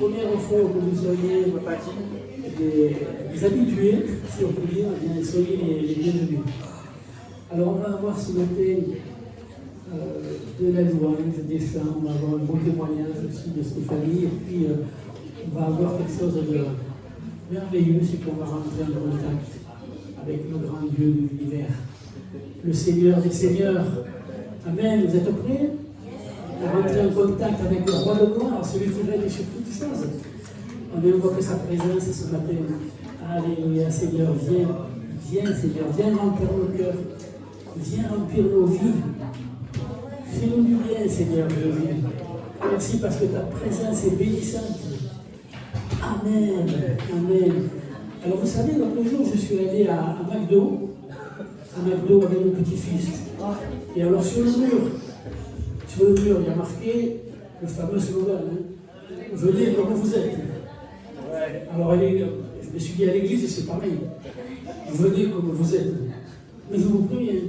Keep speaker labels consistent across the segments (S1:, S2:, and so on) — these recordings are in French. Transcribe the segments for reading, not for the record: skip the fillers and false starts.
S1: Première fois que vous soyez des habitués, si on peut dire, eh bien, soyez les bienvenus. Alors on va avoir ce matin de la louange, des chants, on va avoir un bon témoignage aussi de Stéphanie, et puis on va avoir quelque chose de merveilleux, c'est qu'on va rentrer en contact avec le grand Dieu de l'univers, le Seigneur des Seigneurs. Amen, vous êtes prêts à rentrer en contact avec le roi de gloire, celui qui règne sur toutes choses. On invoque sa présence ce matin. Alléluia, Seigneur, viens Seigneur, viens remplir nos cœurs, viens remplir nos vies. Fais-nous du bien, Seigneur, de vie. Merci parce que ta présence est bénissante. Amen, amen. Alors vous savez, l'autre jour, je suis allé à McDo avec mon petit-fils. Et alors sur le mur, il y a marqué le fameux slogan, hein, venez comme vous êtes. Alors je me suis dit à l'église, c'est pareil. Venez comme vous êtes. Mais je vous préviens,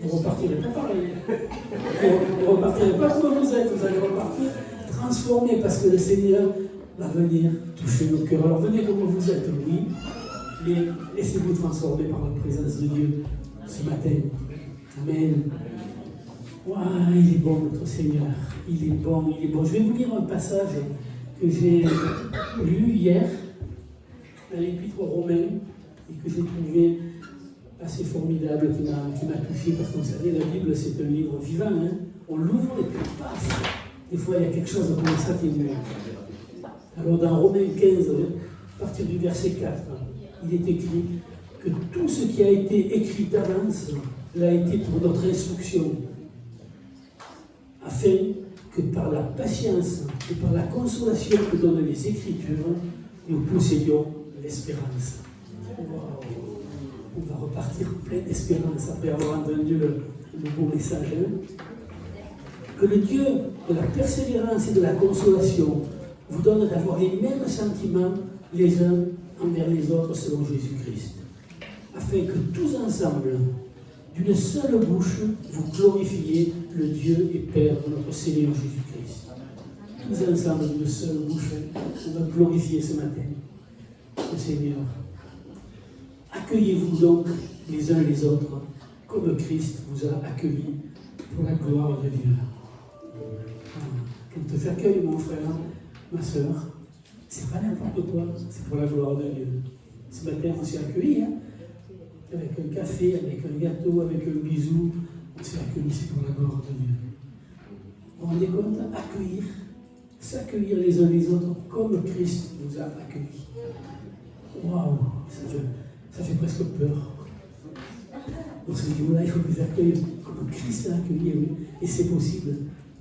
S1: vous ne repartirez pas pareil. Vous ne repartirez pas comme vous êtes, vous allez repartir transformés parce que le Seigneur va venir toucher nos cœurs. Alors venez comme vous êtes, oui, mais laissez-vous transformer par la présence de Dieu ce matin. Amen. Wow, il est bon notre Seigneur, il est bon, il est bon. Je vais vous lire un passage que j'ai lu hier dans l'Épître aux Romains et que j'ai trouvé assez formidable, qui m'a touché, parce que vous savez, la Bible c'est un livre vivant, hein. On l'ouvre et puis paf, des fois il y a quelque chose comme ça qui est venu. Alors dans Romains 15, à partir du verset 4, il est écrit que tout ce qui a été écrit d'avance l'a été pour notre instruction, afin que par la patience et par la consolation que donnent les Écritures, nous possédions l'espérance. On va repartir plein d'espérance après avoir entendu le beau message. Que le Dieu de la persévérance et de la consolation vous donne d'avoir les mêmes sentiments les uns envers les autres selon Jésus-Christ, afin que tous ensemble, d'une seule bouche, vous glorifiez le Dieu et Père de notre Seigneur Jésus-Christ. Tous ensemble, d'une seule bouche, on va glorifier ce matin le Seigneur. Accueillez-vous donc les uns les autres comme Christ vous a accueillis pour la gloire de Dieu. Quand j'accueille mon frère, ma soeur, c'est pas n'importe quoi, c'est pour la gloire de Dieu. Ce matin, on s'est accueillis, hein, avec un café, avec un gâteau, avec un bisou. On s'est accueillis, c'est pour la gloire de Dieu. Vous vous rendez compte, accueillir, s'accueillir les uns les autres comme Christ nous a accueillis. Waouh, ça fait presque peur. On se dit, voilà, il faut que j'accueille comme Christ a accueilli, oui. Et c'est possible.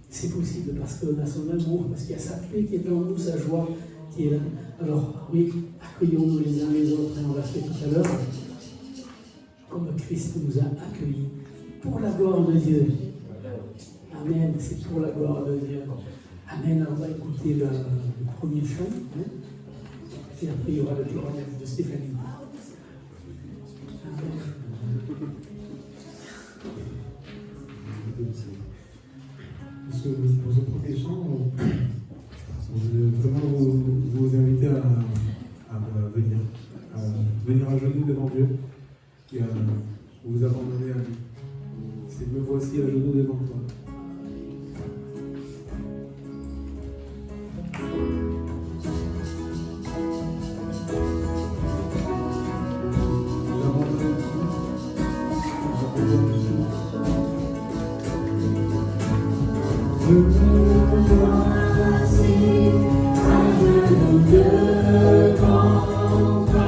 S1: C'est possible parce qu'on a son amour, parce qu'il y a sa paix qui est en nous, sa joie qui est là. Alors, oui, accueillons-nous les uns les autres, on l'a fait tout à l'heure, comme Christ nous a accueillis pour la gloire de Dieu. Amen, c'est pour la gloire de Dieu. Amen, alors on va écouter le premier chant, hein, et après il y aura le témoignage de Stéphanie. Amen.
S2: Pour ce premier chant, je veux vraiment vous inviter à venir à genoux devant Dieu et à vous abandonner à lui. C'est me voici à genoux devant toi.
S3: Voici à genoux devant toi,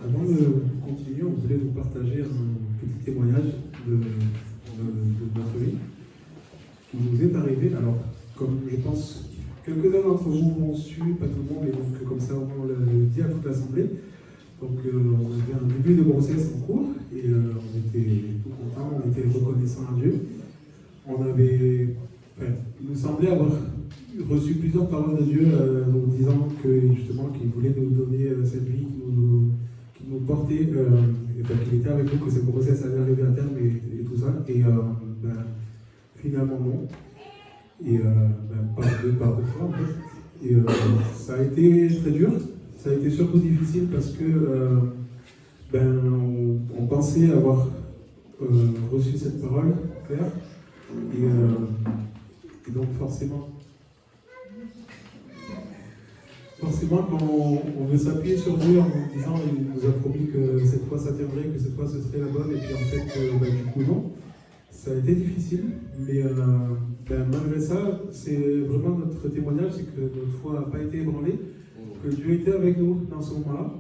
S2: Avant de continuer, on voulait vous partager un petit témoignage de notre vie qui nous est arrivé. Alors, comme je pense quelques-uns d'entre vous l'ont su, pas tout le monde, et donc comme ça on le dit à toute l'Assemblée. Donc on avait un début de grossesse en cours et on était tout contents, on était reconnaissants à Dieu. Il nous semblait avoir reçu plusieurs paroles de Dieu nous disant que justement qu'il voulait nous donner cette vie qui nous portait, qu'il était avec nous, que cette grossesse allait arriver à terme et tout ça. Et finalement non. Et par deux fois en fait. Et ça a été très dur. Ça a été surtout difficile parce que on pensait avoir reçu cette parole claire. Et donc forcément quand on veut s'appuyer sur Dieu en disant il nous a promis que cette fois ça tiendrait, que cette fois ce serait la bonne, et puis en fait du coup non, ça a été difficile, mais malgré ça, c'est vraiment notre témoignage, c'est que notre foi n'a pas été ébranlée, que Dieu était avec nous dans ce moment-là,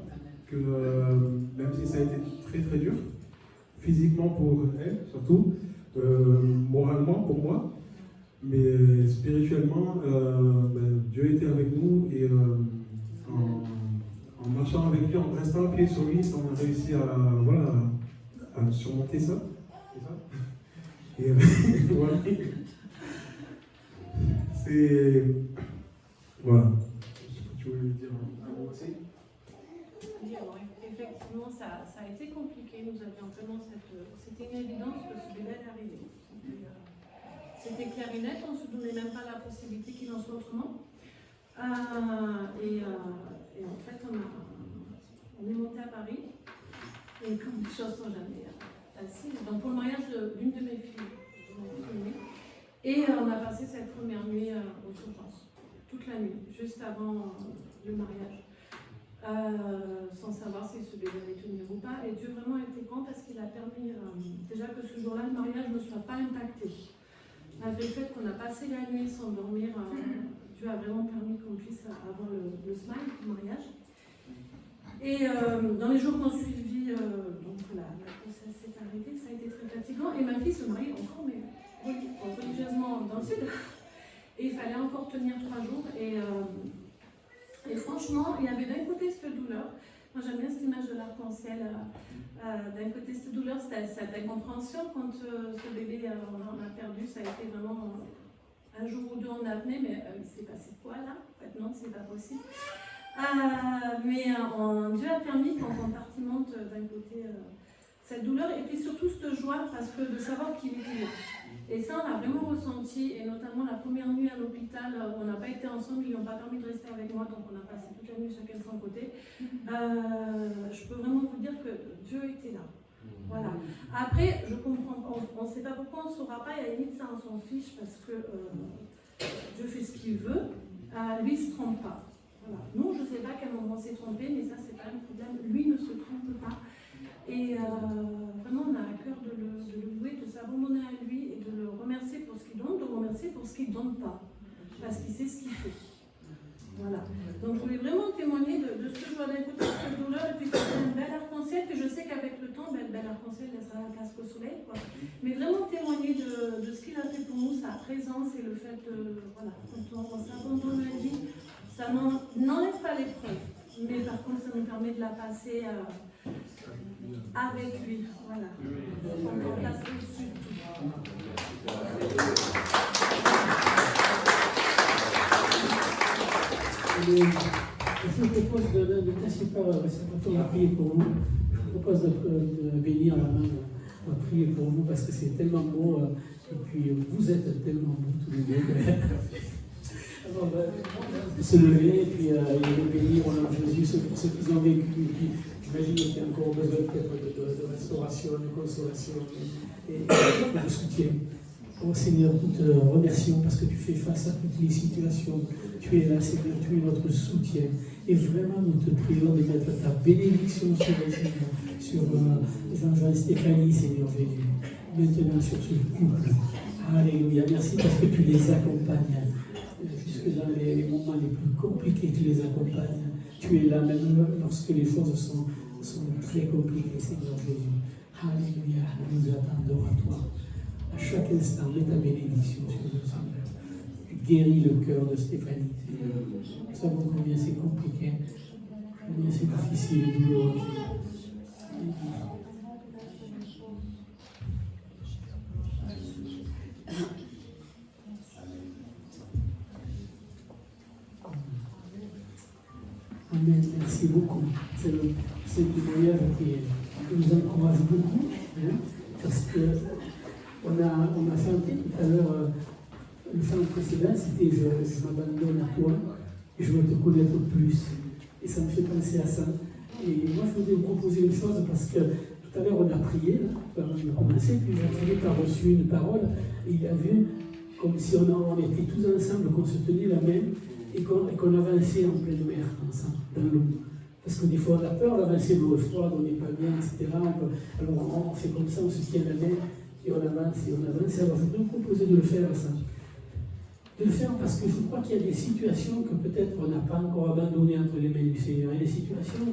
S2: que même si ça a été très très dur, physiquement pour elle surtout, moralement pour moi, mais spirituellement, Dieu était avec nous et en marchant avec lui, en restant pied sur lui, on a réussi à surmonter ça. Et voilà. C'est. Voilà. Tu voulais dire un mot aussi?
S3: Effectivement, ça a été compliqué. Nous avions vraiment c'était une évidence que ce bébé est arrivé. C'était clair et net, on ne se donnait même pas la possibilité qu'il en soit autrement. Et en fait, on est monté à Paris. Et comme les choses sont jamais faciles, donc pour le mariage d'une de mes filles, et on a passé cette première nuit aux urgences, toute la nuit, juste avant le mariage, sans savoir si ce bébé allait tenir ou pas. Et Dieu vraiment était grand parce qu'il a permis déjà que ce jour-là, le mariage ne soit pas impacté. Malgré le fait qu'on a passé la nuit sans dormir, Dieu a vraiment permis qu'on puisse avoir le smile du mariage. Et dans les jours qui ont suivi, donc la grossesse s'est arrêtée, ça a été très fatigant. Et ma fille se marie encore, mais religieusement dans le sud. Et il fallait encore tenir 3 jours. Et franchement, il y avait d'un côté cette douleur. Moi, j'aime bien cette image de l'arc-en-ciel. D'un côté, cette douleur, c'était cette incompréhension quand ce bébé, on a perdu. Ça a été vraiment un jour ou deux en apnée, mais il s'est passé quoi là? En fait, non, c'est pas possible. Mais Dieu a permis qu'on compartimente d'un côté cette douleur et puis surtout cette joie parce que de savoir qu'il était là. Et ça, on l'a vraiment ressenti, et notamment la première nuit à l'hôpital, on n'a pas été ensemble, ils n'ont pas permis de rester avec moi, donc on a passé toute la nuit chacun de son côté. Je peux vraiment vous dire que Dieu était là. Voilà. Après, je comprends, on ne sait pas pourquoi on ne saura pas, et à la limite ça on s'en fiche parce que Dieu fait ce qu'il veut, lui il ne se trompe pas. Voilà. Non, je ne sais pas à quel moment on s'est trompé, mais ça c'est pas un problème, lui ne se trompe pas. Et vraiment on a à cœur de le louer, de s'abandonner à lui et de le remercier pour ce qu'il donne, de le remercier pour ce qu'il ne donne pas, parce qu'il sait ce qu'il fait. Voilà. Donc je voulais vraiment témoigner de ce que je vois d'un côté, de cette douleur, et puis c'est un bel arc-en-ciel, que je sais qu'avec le temps, le bel arc-en-ciel laissera un casque au soleil, quoi. Mais vraiment témoigner de ce qu'il a fait pour nous, sa présence et le fait de, voilà, quand on s'abandonne à lui, ça n'enlève pas l'épreuve, mais par contre ça nous permet de la passer avec lui. Voilà. On peut passer dessus.
S1: Je vous propose de passer par on va prier pour nous. Je vous propose de bénir la main, on va prier pour vous parce que c'est tellement beau et puis vous êtes tellement beaux tous les deux. Alors, se lever et puis bénir au nom de Jésus ceux qui ont vécu. J'imagine qu'il y a encore besoin peut-être de restauration, de consolation et de soutien. Oh Seigneur, nous te remercions parce que tu fais face à toutes les situations. Tu es là, Seigneur, tu es notre soutien. Et vraiment, nous te prions de mettre ta bénédiction sur eux, Seigneur, sur Jean-Jean et Stéphanie, Seigneur Jésus. Maintenant, sur ce couple. Alléluia. Merci parce que tu les accompagnes. Jusque dans les moments les plus compliqués, tu les accompagnes. Tu es là même lorsque les choses sont très compliquées, Seigneur Jésus. Alléluia. Nous nous attendons à toi. À chaque instant, mets ta bénédiction sur nous, Seigneur. Tu guéris le cœur de Stéphanie, Seigneur. Nous savons combien c'est compliqué, combien c'est difficile et douloureux. Amen, merci beaucoup. C'est le témoignage qui nous encourage beaucoup, hein, parce que on a chanté tout à l'heure, le chant précédent, c'était je m'abandonne à toi et je veux te connaître plus. Et ça me fait penser à ça. Et moi, je voulais vous proposer une chose parce que tout à l'heure, on a prié, là, on a commencé, puis Jacques a reçu une parole et il a vu comme si on était tous ensemble, qu'on se tenait la main et qu'on avançait en pleine mer, ensemble, dans l'eau. Parce que des fois, on a peur d'avancer de l'eau froide, on n'est pas bien, etc. Alors, on fait comme ça, on se tient la main. Et on avance, et on avance. Alors, je voudrais vous proposer de le faire, ça. De le faire parce que je crois qu'il y a des situations que peut-être on n'a pas encore abandonnées entre les mains du Seigneur. Il y a des situations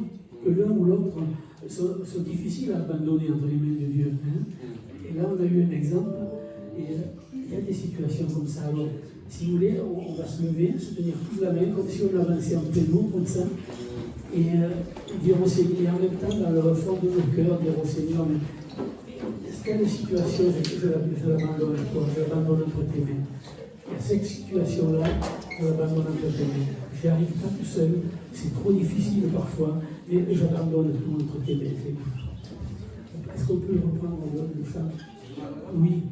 S1: que l'un ou l'autre sont difficiles à abandonner entre les mains de Dieu. Hein. Et là, on a eu un exemple. Et il y a des situations comme ça. Alors, si vous voulez, on va se lever, se tenir tous la main, comme si on avançait en plein eau, comme ça. Et dire au Seigneur, et en même temps, dans le fond de nos cœurs, dire au Seigneur, quelle situation je l'abandonne à toi, je l'abandonne entre tes mains. Et à cette situation-là, je l'abandonne entre tes mains. Je n'y arrive pas tout seul, c'est trop difficile parfois, mais j'abandonne tout entre tes mains. Est-ce qu'on peut reprendre le chant? Oui.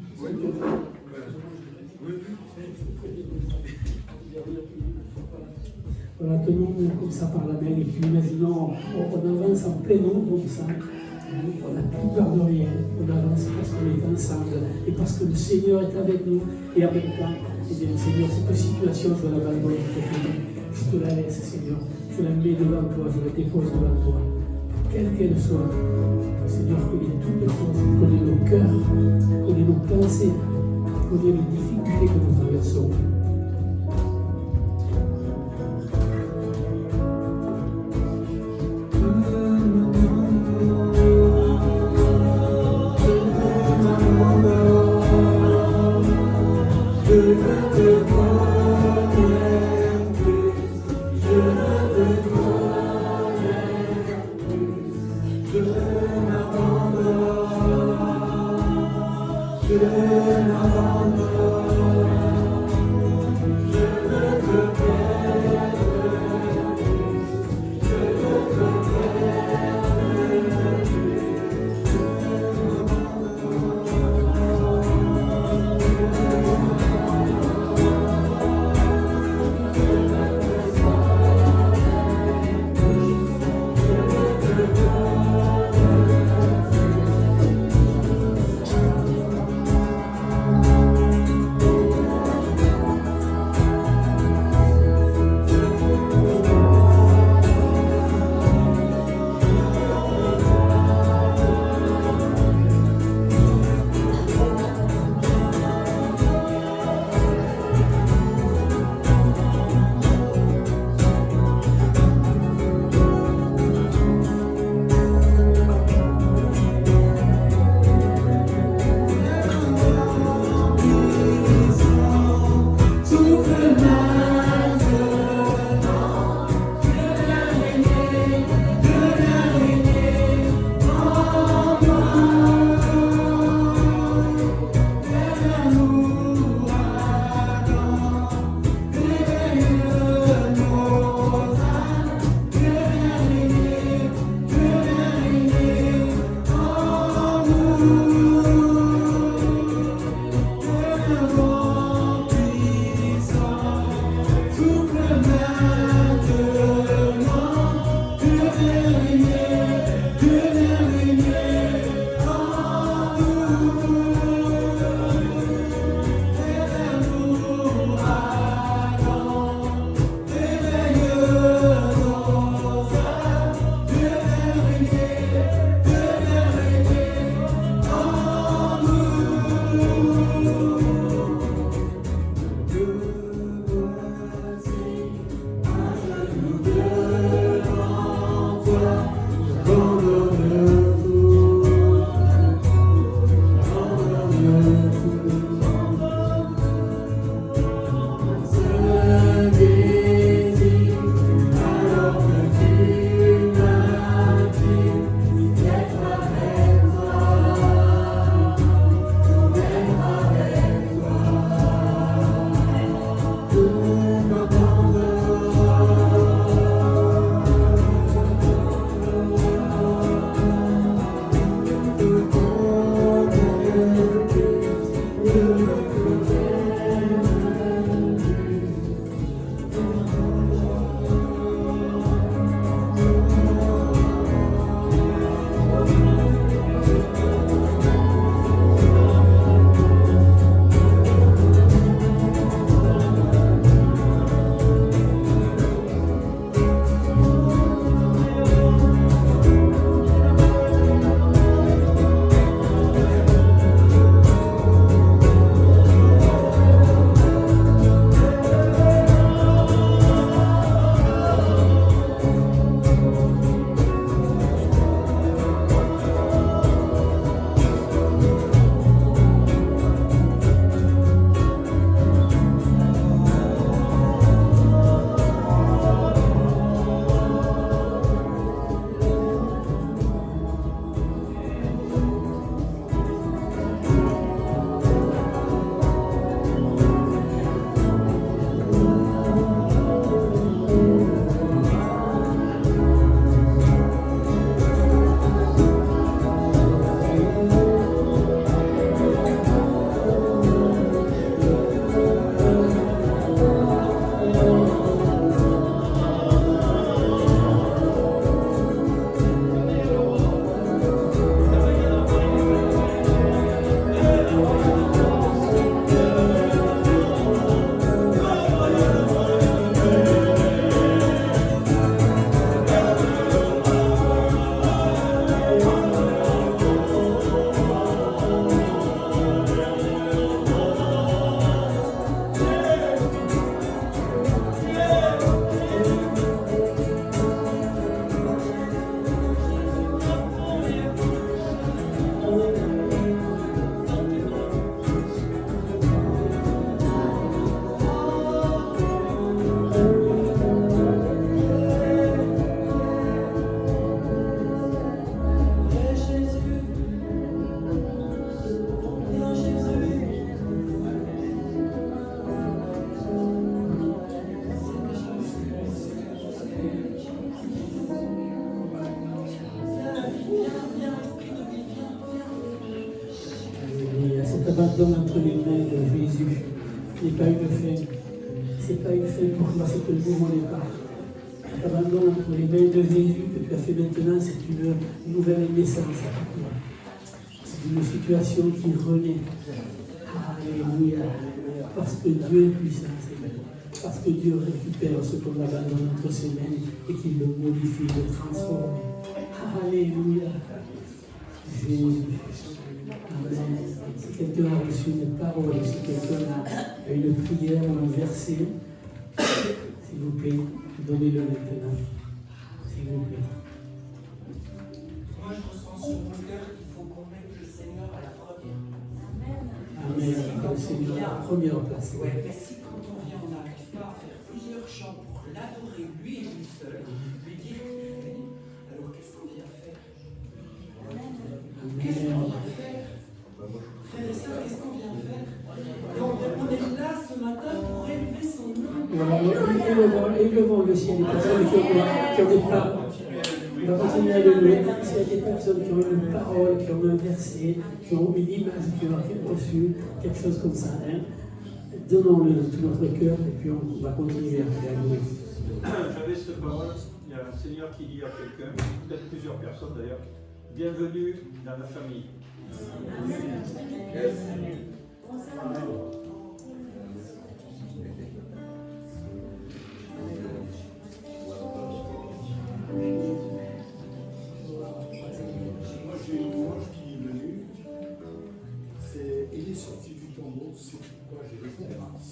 S1: Voilà, tenons-nous comme ça par la main et puis imaginons, on avance en plein ombre comme ça. On n'a plus peur de rien, on avance parce qu'on est ensemble et parce que le Seigneur est avec nous et en même temps, eh bien, Seigneur, cette situation, je la l'abandonne, je te la laisse, Seigneur, je la mets devant toi, je la dépose devant toi, quelle qu'elle soit. Seigneur, connais toutes les choses, connais nos cœurs, connais nos pensées, connais les difficultés que nous traversons. j'abandonne entre les mains de Jésus. Ce n'est pas une fin. C'est pas une fin pour moi, c'est un nouveau départ. J'abandonne entre les mains de Jésus que tu as fait maintenant, c'est une nouvelle naissance pour toi. C'est une situation qui renaît. Alléluia. Parce que Dieu est puissant, Seigneur. Parce que Dieu récupère ce qu'on abandonne entre ses mains et qu'il le modifie, le transforme. Alléluia. Jésus. Amen. Si quelqu'un a reçu une parole, si quelqu'un a une prière ou un verset, s'il vous plaît, donnez-le maintenant. S'il vous plaît.
S4: Moi, je ressens sur mon cœur qu'il faut qu'on mette le Seigneur à la première.
S1: Amen. Le Seigneur à la première place.
S4: Ouais, mais si quand on vient, on n'arrive pas à faire plusieurs chants pour l'adorer, lui et lui seul, lui dire que tu es béni, alors qu'est-ce qu'on vient faire? Qu'est-ce qu'on vient faire? Frères et sœurs, qu'est-ce qu'on vient faire? On est là ce matin pour élever son nom.
S1: Voilà, élevons le ciel des personnes qui ont des paroles. On va continuer à lever. S'il y a des personnes qui ont une parole, qui ont un verset, qui ont une image, qui ont reçu quelque chose comme ça, hein, donnons-le de tout notre cœur et puis on va continuer à louer.
S5: J'avais cette parole, il y a un Seigneur qui dit à quelqu'un, peut-être plusieurs personnes d'ailleurs, bienvenue dans la famille.
S6: Moi j'ai une image qui est venue, c'est il est sorti du tombeau, c'est pourquoi j'ai l'espérance.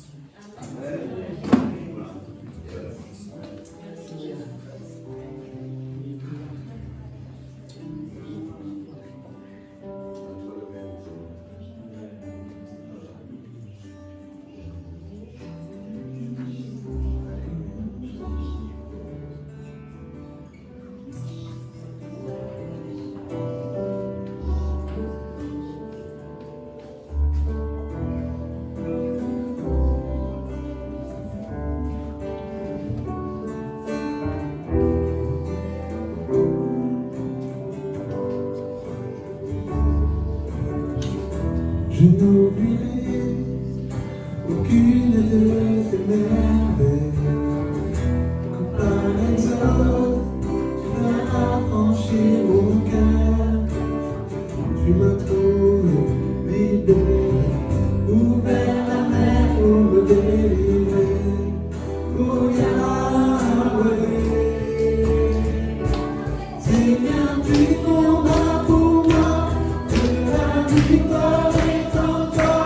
S2: Je n'oublierai aucune de tes merveilles. Comme par exemple, tu as affranchi mon cœur. Tu m'as trouvé libéré, ouvert la mer pour me délivrer. Oh Yahweh, Seigneur, tu combats pour moi, de la victoire est en toi.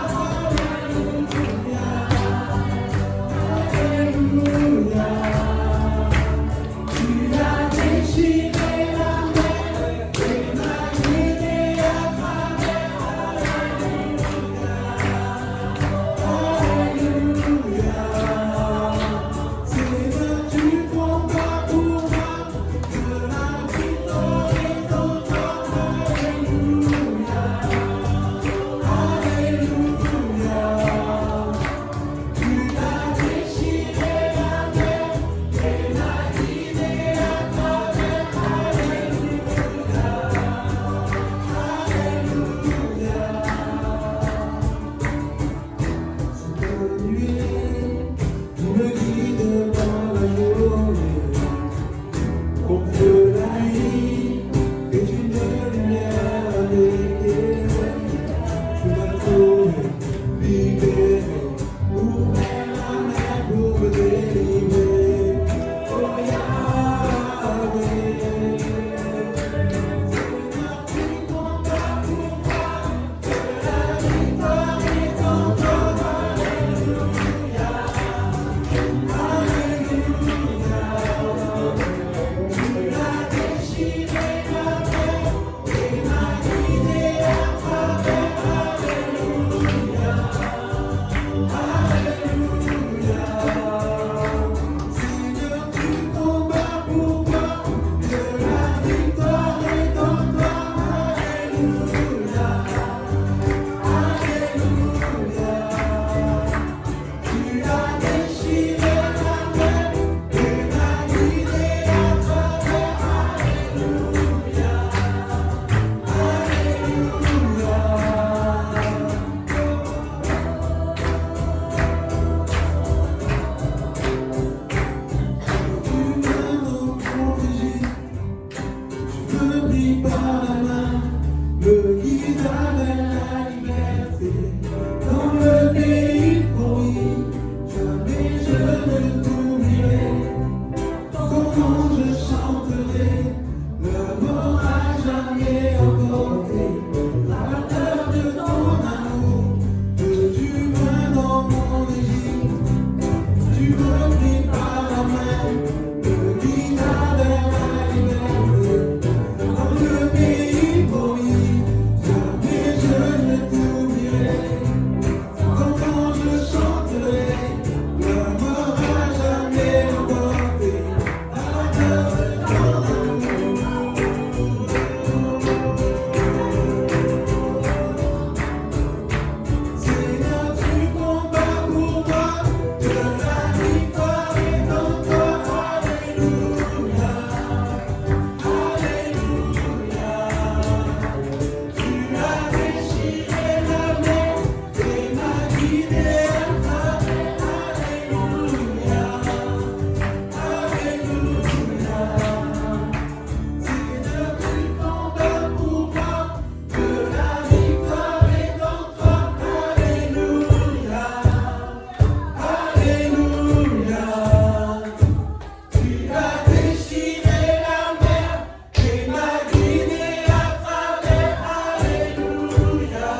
S2: par la main, me guida vers la liberté. Dans le pays promis, jamais je ne t'oublierai. Comment je chanterai, le mot à jamais emporté. La peur de ton amour, que tu viens dans mon Égypte. Tu me pris par la main, me guida vers la liberté. Dans le pays promis, jamais je ne t'oublierai. Comment je chanterai, l'amour à jamais emporté. La peur de ton amour. Seigneur, tu combats pour moi, que la victoire est en toi. Alléluia, Alléluia. Tu as déchiré la mer et m'as guidé à travers. Alléluia, Alléluia. Seigneur, tu combats pour moi, que la victoire est en toi. Alléluia, Alléluia. Tu as déchiré la mer et m'as guidé à travers. Alléluia,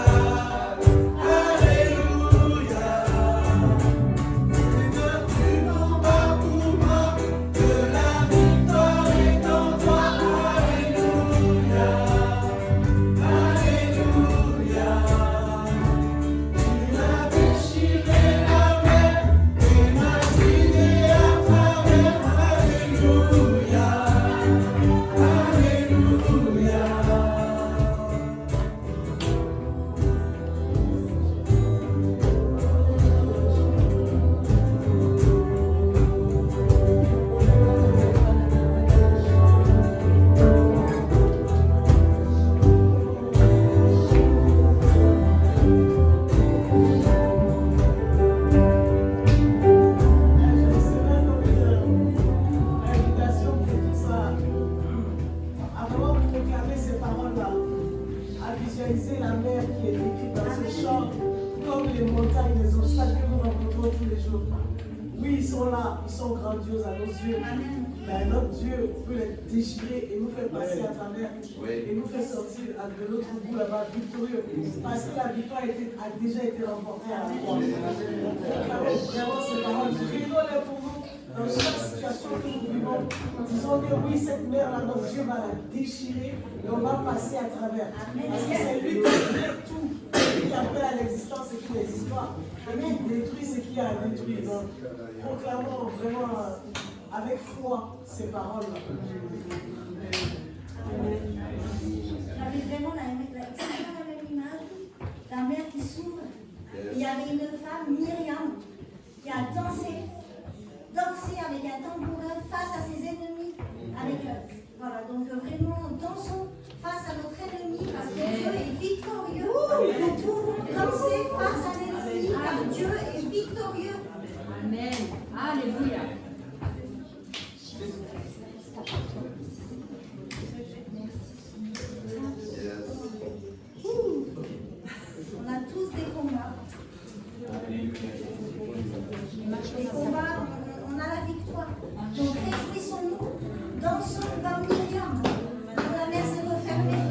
S2: Alléluia. Seigneur, tu combats pour moi, que la victoire est en toi. Alléluia, Alléluia. Tu as déchiré la mer et m'as guidé à travers. Alléluia, Alléluia.
S7: L'invitation pour tous à vraiment proclamer ces paroles-là, à visualiser la mer qui est décrite dans ce chant, comme les montagnes, les obstacles que nous rencontrons tous les jours. Oui, ils sont là, ils sont grandioses à nos yeux, mais notre Dieu peut les déchirer et nous fait passer à travers, et nous fait sortir de l'autre bout là-bas victorieux, parce que la victoire a déjà été remportée à la croix. Proclamez vraiment ces paroles, crions-les pour nous. Dans chaque situation que nous vivons, disons que oui, cette mer-là, notre Dieu va la déchirer et on va passer à travers. Parce que c'est lui qui crée tout, qui appelle à l'existence ce qui n'existe pas, et qui détruit ce qui a détruit. Donc, proclamons vraiment avec foi ces paroles-là.
S8: J'avais vraiment la même image, la mer qui s'ouvre. Il y avait une femme, Myriam, qui a dansé avec un tambourin face à ses ennemis. Voilà, donc vraiment, dansons face à notre ennemi parce que Dieu est victorieux. Nous pouvons danser face à l'ennemi car Dieu est victorieux.
S9: Amen. Alléluia.
S8: On a tous des combats. Les combats, on a la victoire. Donc réjouissons-nous, dansons comme Myriam, quand la mer s'est refermée.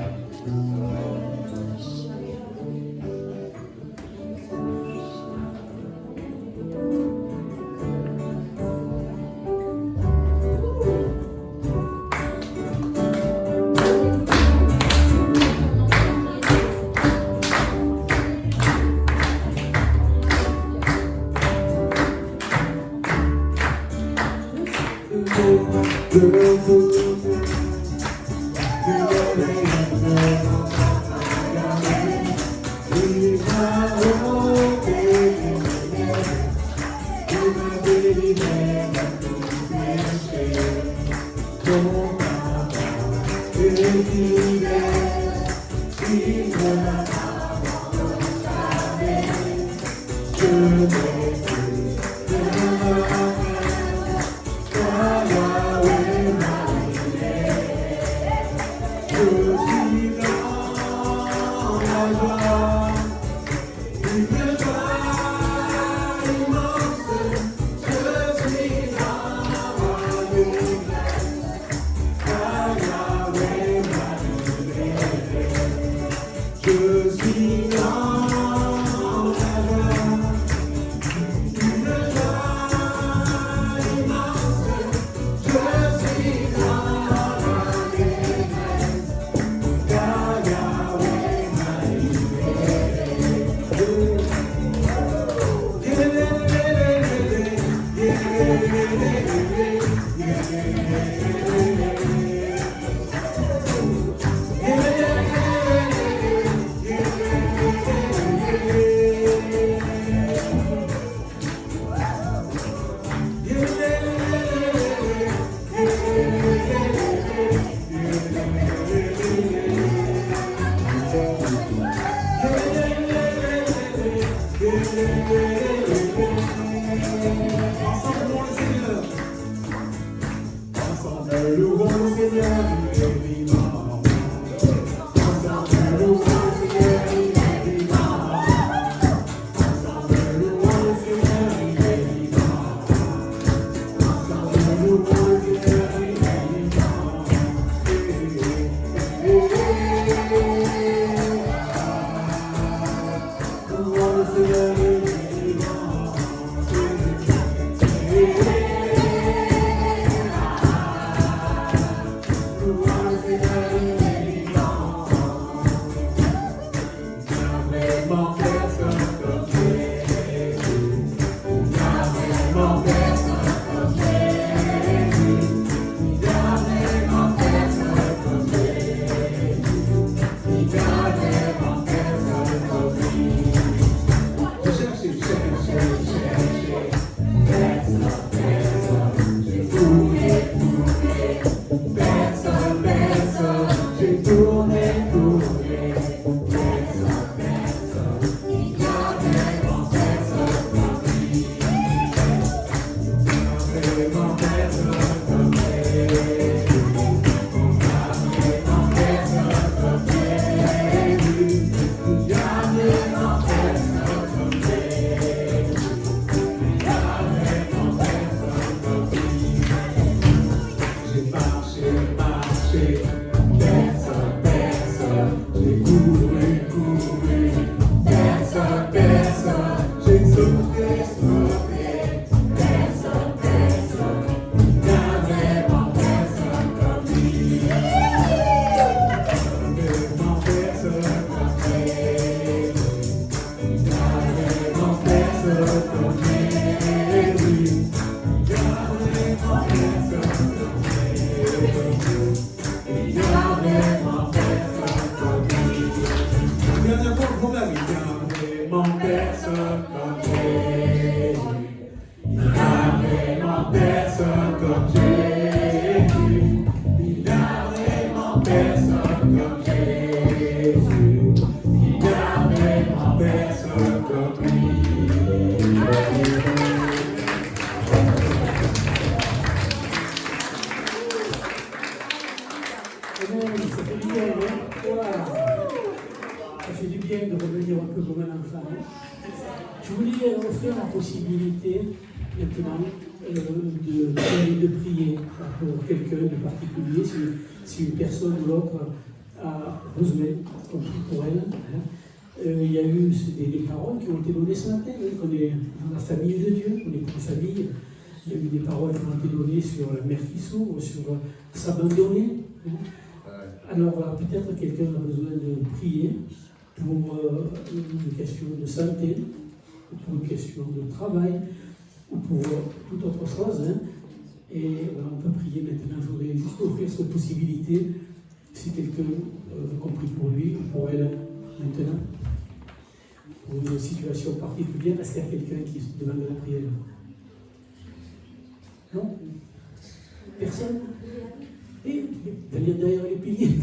S1: De prier pour quelqu'un de particulier, si une personne ou l'autre a besoin, on prie pour elle. Il y a eu des paroles qui ont été données ce matin, qu'on est dans la famille de Dieu, on est une famille. Il y a eu des paroles qui ont été données sur la mère qui s'ouvre, sur s'abandonner. Alors peut-être quelqu'un a besoin de prier pour une question de santé, pour une question de travail, ou pour toute autre chose. Et on peut prier maintenant. Je voudrais juste offrir cette possibilité, si quelqu'un veut compris pour lui ou pour elle maintenant, pour une situation particulière. Est-ce qu'il y a quelqu'un qui se demande la prière? Non? Personne? Et derrière les piliers?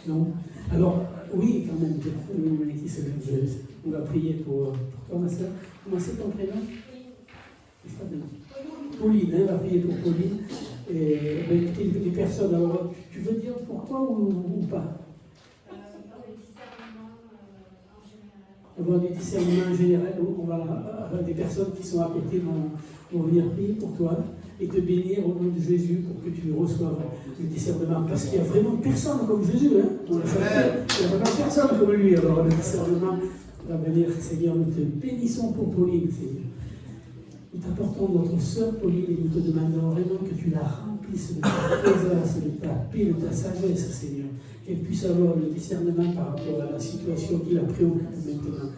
S1: Non? Alors, oui, quand même, on va prier pour toi, ma soeur. Comment c'est ton prénom? Pauline, on va prier pour Pauline. Et ben, écoutez, les personnes, alors tu veux dire pourquoi ou pas? Avoir du discernement en général, on va avoir des personnes qui sont à côté vont venir prier pour toi et te bénir au nom de Jésus pour que tu reçoives le discernement. Parce qu'il n'y a vraiment personne comme Jésus. Hein? Il n'y a vraiment personne comme lui. Alors le discernement va venir. Seigneur, nous te bénissons pour Pauline, Seigneur. Nous t'apportons notre sœur Pauline et nous te demandons vraiment que tu la remplisses de ta présence, de ta paix, de ta sagesse, Seigneur. Qu'elle puisse avoir le discernement par rapport à la situation qui la préoccupe maintenant,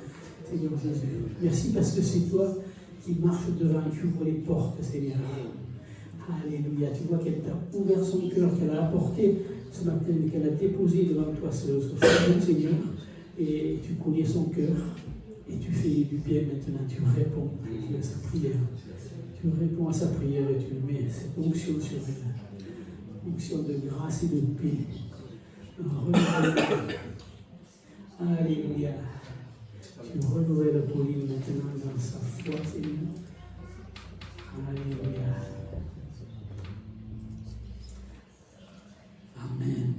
S1: Seigneur Jésus. Merci parce que c'est toi qui marches devant et tu ouvres les portes, Seigneur. Alléluia. Tu vois qu'elle t'a ouvert son cœur, qu'elle a apporté ce matin, qu'elle a déposé devant toi ce fardeau, Seigneur. Et tu connais son cœur. Et tu fais du bien maintenant. Tu réponds à sa prière. Tu réponds à sa prière et tu mets cette onction sur elle. Onction de grâce et de paix. Alléluia. Tu renouvelles Pauline maintenant dans sa foi, Seigneur. Alléluia. Amen.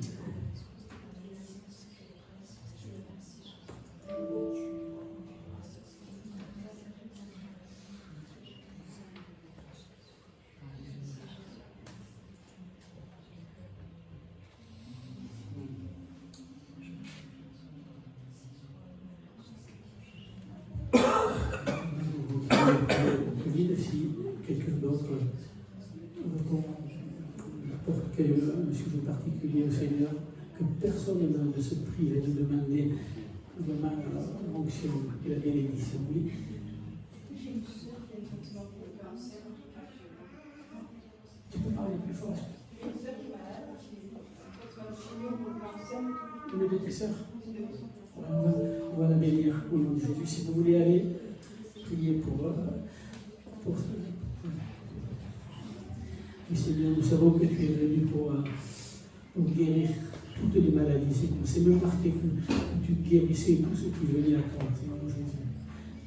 S1: Si quelqu'un d'autre apporte un sujet particulier au Seigneur, que personne ne se prie de demander vraiment l'onction et la bénédiction. Oui.
S8: J'ai une sœur qui a une traitement pour le cancer.
S1: Tu peux parler plus fort.
S8: J'ai une sœur qui est malade, qui est en chimio pour le cancer.
S1: Une de tes sœurs? On va la bénir au nom de Jésus. Si vous voulez aller prier pour oui, Seigneur, nous savons que tu es venu pour guérir toutes les maladies, Seigneur. C'est même marqué que tu guérissais tous ceux qui venaient à toi, Seigneur Jésus.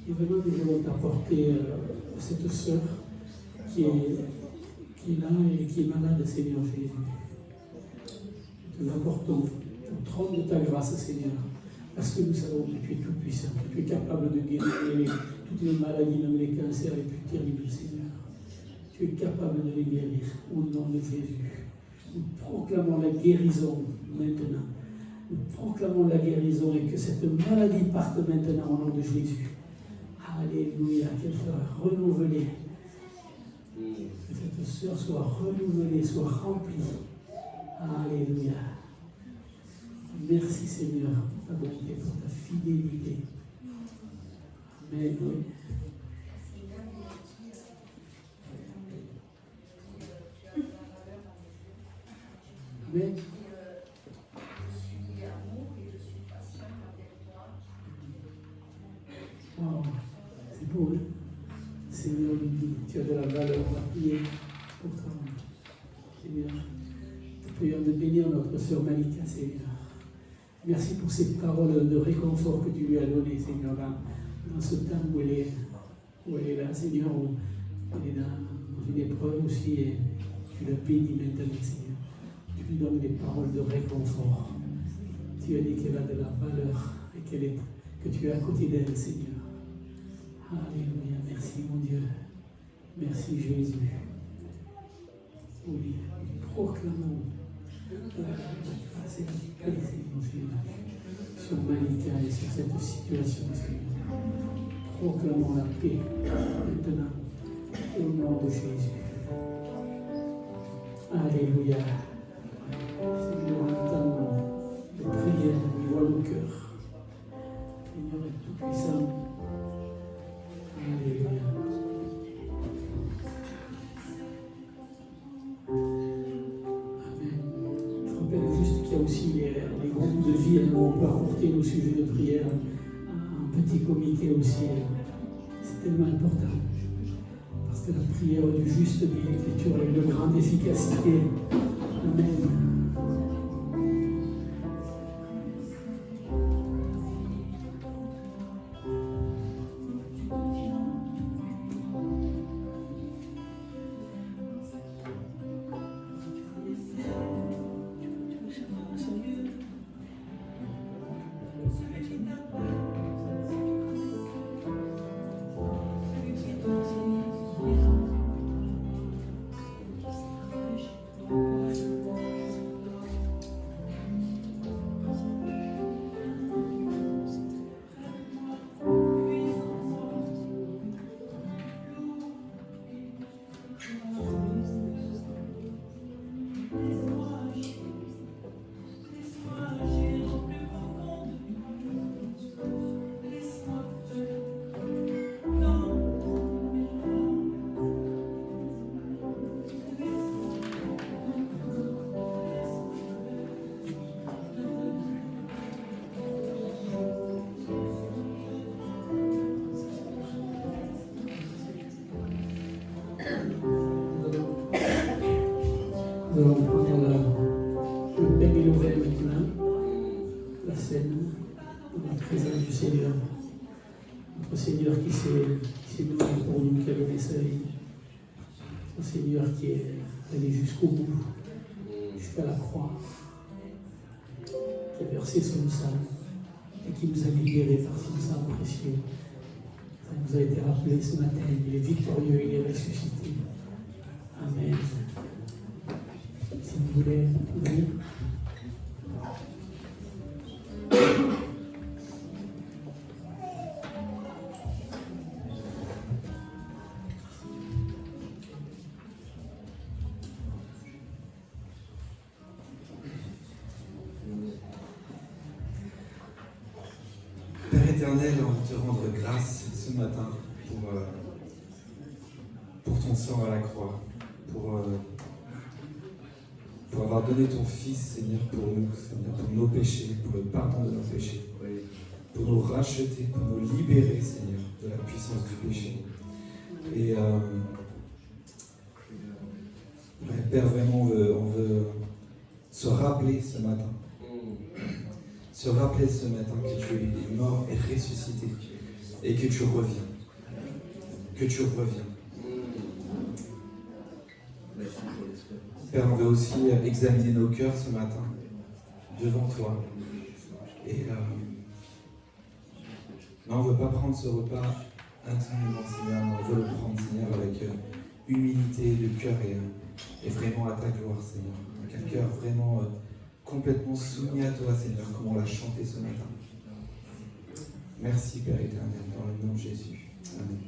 S1: Et vraiment, nous voulons t'apporter cette sœur qui est là et qui est malade, Seigneur Jésus. Nous l'apportons au trône de ta grâce, Seigneur. Parce que nous savons que tu es tout-puissant, que tu es capable de guérir toutes les maladies, même les cancers les plus terribles, Seigneur. Tu es capable de les guérir au nom de Jésus. Nous proclamons la guérison maintenant. Nous proclamons la guérison et que cette maladie parte maintenant au nom de Jésus. Alléluia, qu'elle soit renouvelée. Que cette sœur soit renouvelée, soit remplie. Alléluia. Merci Seigneur pour ta bonté, pour ta fidélité. Amen. Amen. Oh, c'est beau, hein? Seigneur, tu as de la valeur, on va prier pour toi. Seigneur, nous prions de bénir notre sœur Malika, Seigneur. Merci pour ces paroles de réconfort que tu lui as données, Seigneur, dans ce temps où elle est là, Seigneur, où elle est dans une épreuve aussi, et tu la bénis maintenant, Seigneur. Tu lui donnes des paroles de réconfort. Tu as dit qu'elle a de la valeur et que tu es à côté d'elle, Seigneur. Alléluia, merci mon Dieu. Merci Jésus. Oui, proclamons la grâce et la paix, Seigneur Jésus, sur Malika et sur cette situation, Seigneur. Proclamons la paix maintenant au nom de Jésus. Alléluia. Seigneur, entends nos prières, nous voit nos cœurs. Seigneur est tout puissant. Alléluia. Amen. Je rappelle juste qu'il y a aussi les groupes de vie où on peut apporter nos sujets de prière en petit comité aussi. C'est tellement important. Parce que la prière du juste, dit l'Écriture, est de grande efficacité. Amen. Nous allons prendre le pain et le vin maintenant, la scène, dans la présence du Seigneur. Notre Seigneur qui s'est donné pour nous, qui a donné sa vie. Un Seigneur qui est allé jusqu'au bout, jusqu'à la croix, qui a versé son sang et qui nous a libérés par son sang précieux. Ça nous a été rappelé ce matin. Il est victorieux, il est ressuscité. Amen. Si vous voulez, oui.
S10: Père éternel, on veut te rendre grâce ce matin pour ton sang à la croix, pour avoir donné ton Fils, Seigneur, pour nous, Seigneur, pour nos péchés, pour le pardon de nos péchés, pour nous racheter, pour nous libérer, Seigneur, de la puissance du péché. Et Père, vraiment, on veut se rappeler ce matin. Se rappeler ce matin que tu es mort et ressuscité et que tu reviens. Que tu reviens. Père, on veut aussi examiner nos cœurs ce matin devant toi. Et on ne veut pas prendre ce repas intimement, Seigneur, on veut le prendre, Seigneur, avec humilité de cœur et vraiment à ta gloire, Seigneur. Avec un cœur vraiment complètement soumis à toi, Seigneur, comme on l'a chanté ce matin. Merci, Père éternel, dans le nom de Jésus. Amen.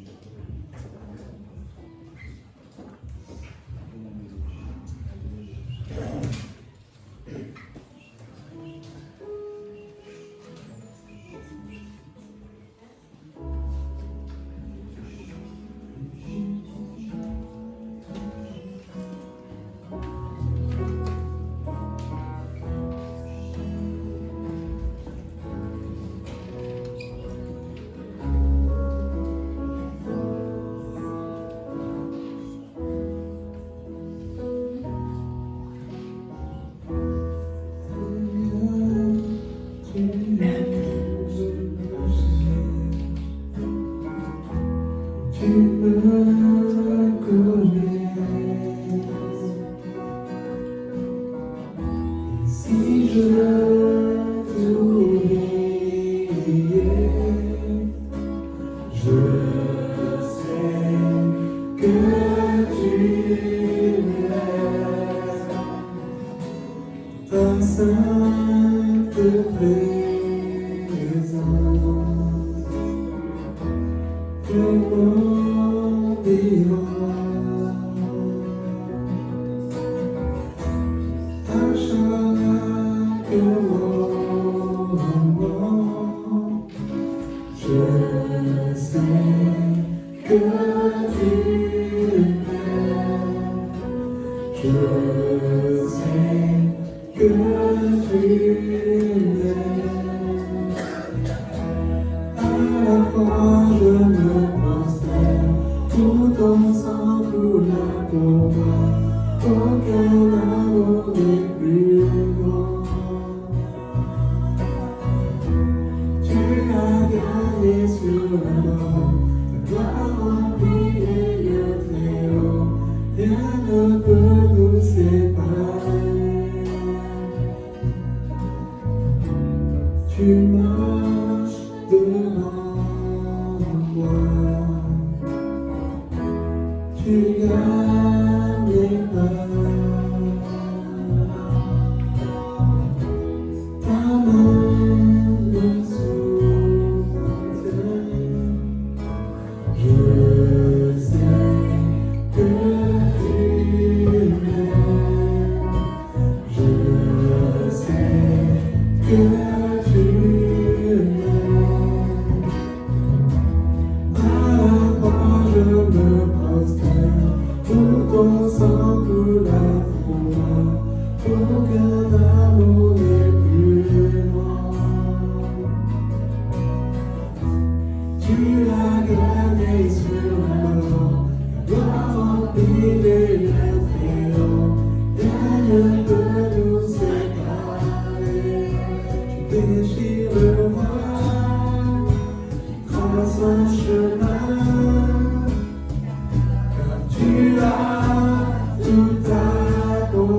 S2: Tu gagnes les pas.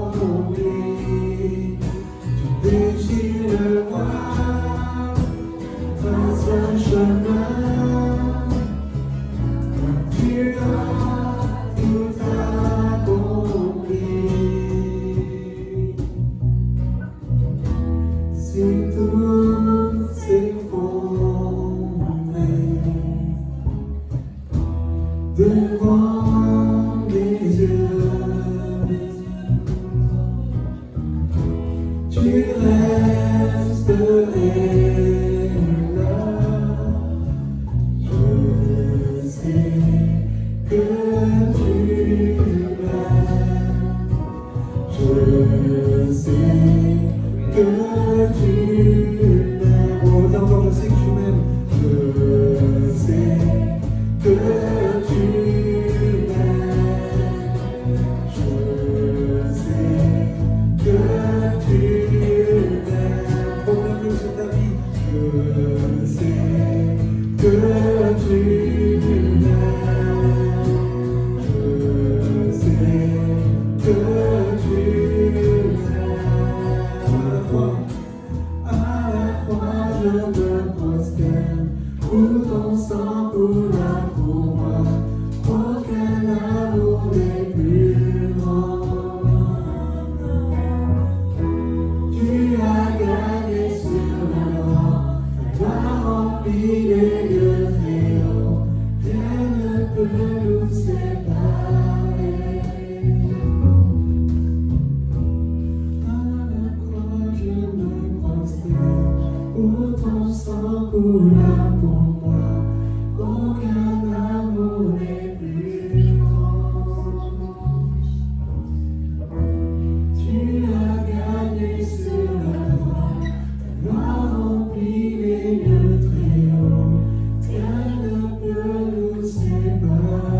S2: accompli. Tu déchires le voile, trace un chemin. Tu as tout accompli. Si tout s'effondre devant mes yeux, tu resterais là. Je sais que tu m'aimes. Je sais que tu m'aimes. Oh, d'abord, je sais que tu m'aimes. Je sais que tu m'aimes. Je sais que tu m'aimes. Promets-le sur ta vie. Je sais que tu m'aimes. Je sais que tu m'aimes. À la croix, je me prosterne. Où ton sang coula pour moi. Aucun amour n'est plus grand. Tu as gagné sur la croix. Tu as rempli les lieux très hauts. Rien ne peut nous séparer. À la croix, je me prosterne. Où ton sang coula pour moi. Aucun amour n'est plus grand. Tu as gagné sur la croix. Tu as rempli les lieux très hauts. Rien ne peut nous séparer.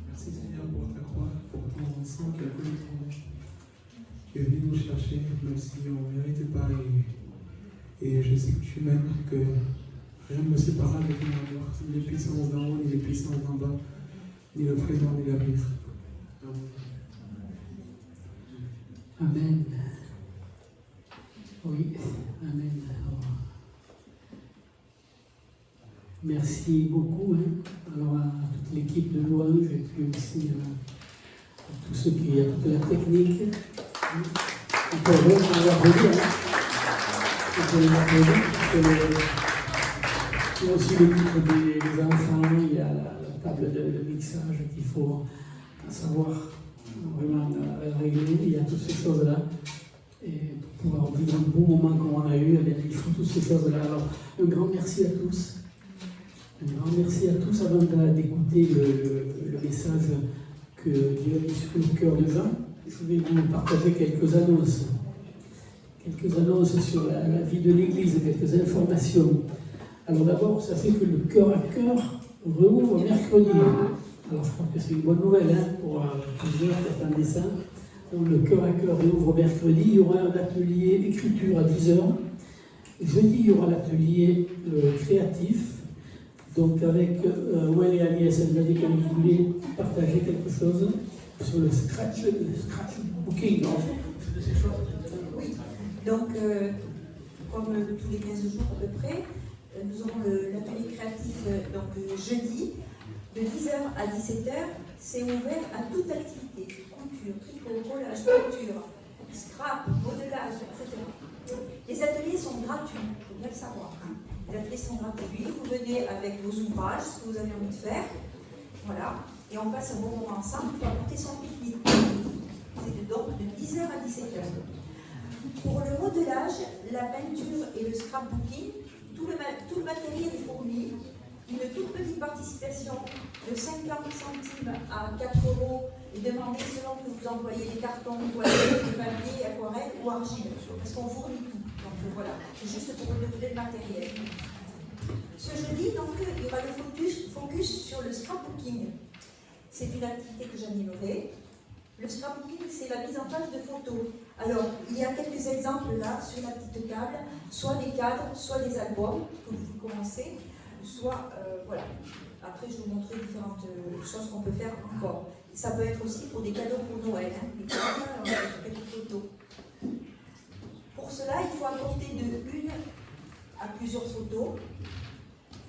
S2: Merci Seigneur pour ta croix, pour ton sang qui a coulé pour nous. Tu es venu nous chercher, même si on ne méritait pas. Et je sais que tu m'aimes, que rien ne me séparera de ton amour. Ni les puissances d'en haut, ni les puissances d'en bas, ni le présent, ni l'avenir.
S1: Amen. Oui, Amen. Alors, merci beaucoup alors, à toute l'équipe de louange et puis aussi à tous ceux qui, à toute la technique. On peut vraiment l'applaudir. On peut l'applaudir. Il y a aussi l'équipe des enfants, il y a la table de mixage qu'il faut savoir vraiment régler. Il y a toutes ces choses-là. Et pour pouvoir vivre un bon moment comme on a eu, eh bien, il faut toutes ces choses-là. Alors, un grand merci à tous. Un grand merci à tous avant d'écouter le message que Dieu a mis sur le cœur de Jean. Je vais vous partager quelques annonces. Quelques annonces sur la vie de l'Église, quelques informations. Alors d'abord, sachez que le cœur à cœur rouvre mercredi. Alors je crois que c'est une bonne nouvelle pour plusieurs qui attendaient ça. Donc le cœur à cœur rouvre mercredi. Il y aura un atelier écriture à 10h. Jeudi, il y aura l'atelier créatif. Donc avec Well et Agnès, elle m'a dit qu'elle voulait partager quelque chose sur le scratchbooking.
S11: Oui, donc comme tous les 15 jours à peu près, nous aurons l'atelier créatif donc, jeudi de 10h à 17h. C'est ouvert à toute activité, couture, tricot, collage, peinture, scrap, modelage, etc. Les ateliers sont gratuits, il faut bien le savoir. Les ateliers sont gratuits, vous venez avec vos ouvrages, ce que vous avez envie de faire, voilà, et on passe un bon moment ensemble pour apporter son pique-nique. C'est donc de 10h à 17h. Pour le modelage, la peinture et le scrapbooking, tout le matériel est fourni. Une toute petite participation de 50 centimes à 4 € est demandée selon que vous employez des cartons, toilettes, de papier, aquarelle ou argile, parce qu'on fournit tout. Donc voilà, c'est juste pour renouveler le matériel. Ce jeudi, donc, il y aura le focus sur le scrapbooking. C'est une activité que j'animerai. Le scrapbooking, c'est la mise en page de photos. Alors, il y a quelques exemples là sur la petite table, soit des cadres, soit des albums que vous commencez. soit, voilà. Après, je vais vous montrer différentes choses qu'on peut faire encore. Ça peut être aussi pour des cadeaux pour Noël. Hein. Des cadeaux, on a quelques photos. Pour cela, il faut apporter de 1 à plusieurs photos.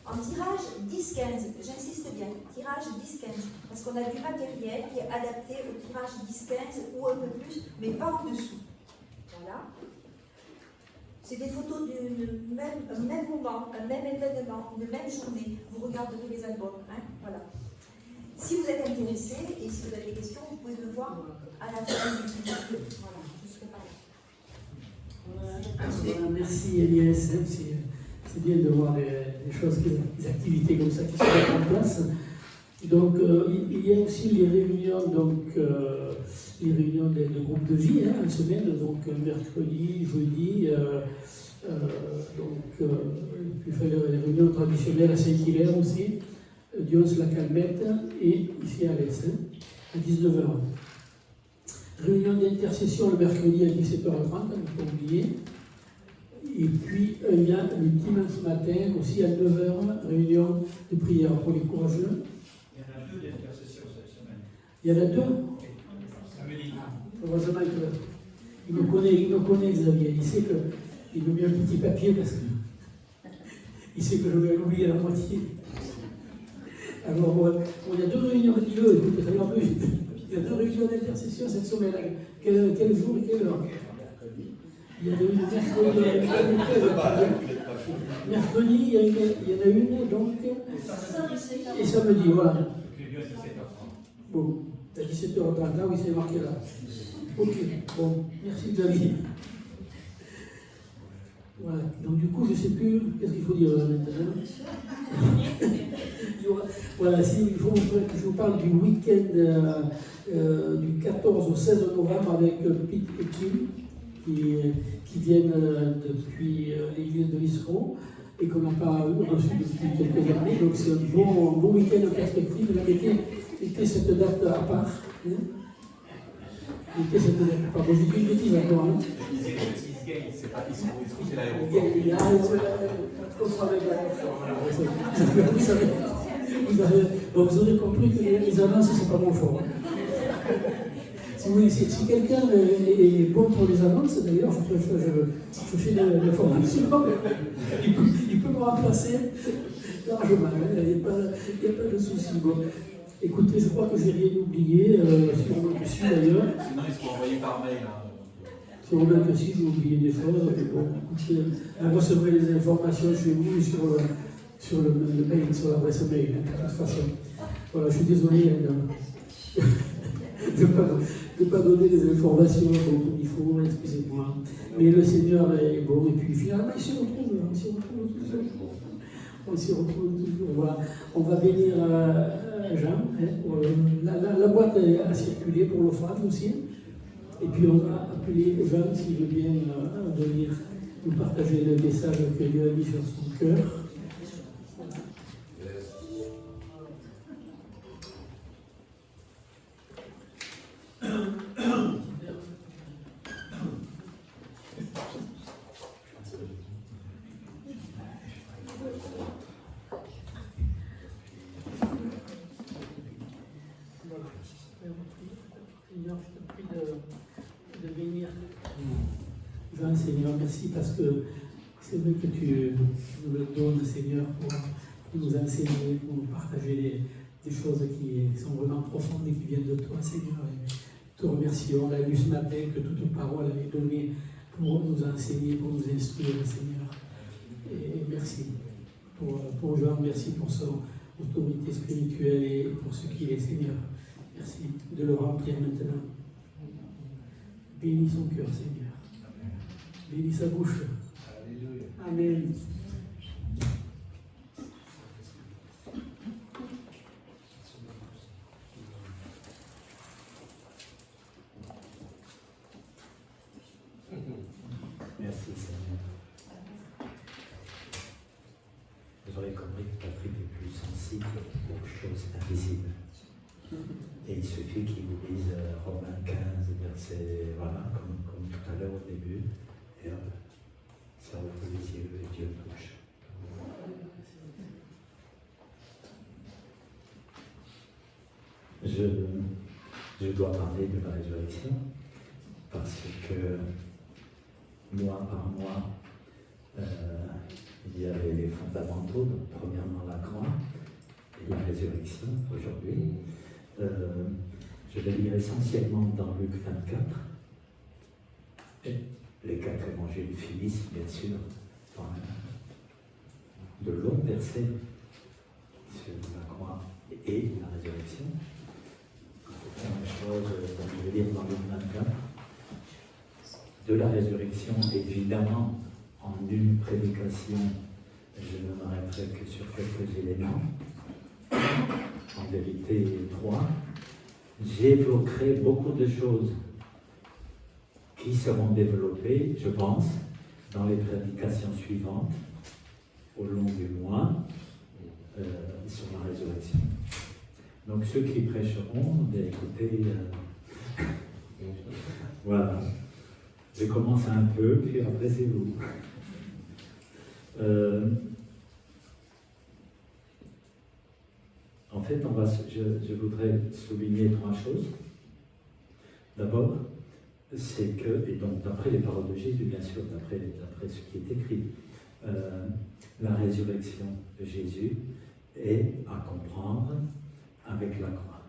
S11: En tirage 10-15, j'insiste bien, tirage 10-15, parce qu'on a du matériel qui est adapté au tirage 10-15 ou un peu plus, mais pas en dessous. Voilà. C'est des photos d'un même moment, un même événement, une même journée. Vous regarderez les albums. Hein, voilà. Si vous êtes intéressé et si vous avez des questions, vous pouvez me voir à la fin du vidéo. Voilà, je serai par là.
S1: Voilà, merci Elias. C'est bien de voir des choses, des activités comme ça qui se mettent en place. Donc, il y a aussi les réunions, les réunions de groupes de vie, hein, en semaine, donc mercredi, jeudi, puis fait les réunions traditionnelles à Saint-Hilaire aussi, Dions-la-Calmette et ici à l'Est, à 19h. Réunion d'intercession le mercredi à 17h30, il ne faut pas oublier. Et puis, il y a le dimanche matin aussi à 9h, réunion de prière pour les courageux.
S5: Il y en a 2 d'intercession cette semaine.
S1: Il y en a 2.
S5: Samedi.
S1: Heureusement qu'il me connaît, Xavier. Il sait qu'il me met un petit papier parce qu'il sait que je vais l'oublier à la moitié. Alors, il y a 2 réunions, dis-le, écoute, ça ira plus vite. Il y a 2 réunions d'intercession cette semaine. Quel jour et quelle heure? Il y en a une mercredi, il y en a une, donc, et samedi, voilà. Bon, à 17h30, là, oui, c'est marqué là. Ok, bon, merci Xavier. Voilà, donc du coup, je ne sais plus, qu'est-ce qu'il faut dire maintenant? Voilà, il faut que je vous parle du week-end du 14 au 16 novembre avec Pete et Kim. Qui viennent depuis l'église de l'Isro et qu'on n'a pas reçu depuis quelques années. Donc c'est un bon week-end en perspective. Mettez cette date à part. Mettez cette date à part. Bon, j'ai dit une bêtise encore. Hein.
S12: C'est pas Isro, c'est l'aéroport.
S1: Vous aurez compris que les annonces, c'est pas bon fort. Si quelqu'un est bon pour les annonces, d'ailleurs, je fais la formation, il peut me remplacer largement, il n'y a pas de souci. Bon, écoutez, je crois que j'ai rien oublié, si d'ailleurs.
S12: Sinon, il faut envoyer par mail.
S1: Sûrement que si, j'ai oublié des choses. Bon, écoutez, vous recevrez les informations chez vous sur le mail, sur l'adresse mail, de toute façon. Voilà, je suis désolé de ne pas donner les informations comme il faut, excusez-moi. Mais le Seigneur est bon, et puis finalement, on s'y retrouve toujours. Voilà. On va bénir Jean. Hein, la boîte a circulé pour l'offrande aussi. Et puis on va appeler Jean s'il veut bien venir nous partager le message que Dieu a mis sur son cœur. Seigneur, je te prie de bénir Jean, Seigneur, merci parce que c'est vrai que tu nous le donnes, Seigneur, pour nous enseigner, pour nous partager des choses qui sont vraiment profondes et qui viennent de toi, Seigneur. Et te remercions. On a lu ce matin que toute parole est donnée pour nous enseigner, pour nous instruire, Seigneur. Et merci pour Jean, merci pour son autorité spirituelle et pour ce qu'il est, Seigneur. Merci de le remplir maintenant. Bénis son cœur, Seigneur. Bénis sa bouche. Amen.
S13: Merci Seigneur. Vous aurez compris que Patrick est plus sensible aux choses invisibles. Et il suffit qu'il vous lise Romains 15, verset, voilà, comme tout à l'heure au début, et ça ouvre les yeux et Dieu touche. je dois parler de la résurrection parce que mois par mois, il y avait les fondamentaux, donc premièrement la croix et la résurrection aujourd'hui. Je vais lire essentiellement dans Luc 24. Et les 4 évangiles finissent bien sûr par de longs versets sur la croix et la résurrection. Il faut faire une chose, je vais lire dans Luc 24. De la résurrection, évidemment, en une prédication, je ne m'arrêterai que sur quelques éléments. En vérité, 3. J'évoquerai beaucoup de choses qui seront développées, je pense, dans les prédications suivantes, au long du mois, sur la résurrection. Donc ceux qui prêcheront, écoutez, voilà. Je commence un peu, puis après c'est vous. En fait, je voudrais souligner 3 choses. D'abord, c'est que, et donc d'après les paroles de Jésus, bien sûr, d'après ce qui est écrit, la résurrection de Jésus est à comprendre avec la croix.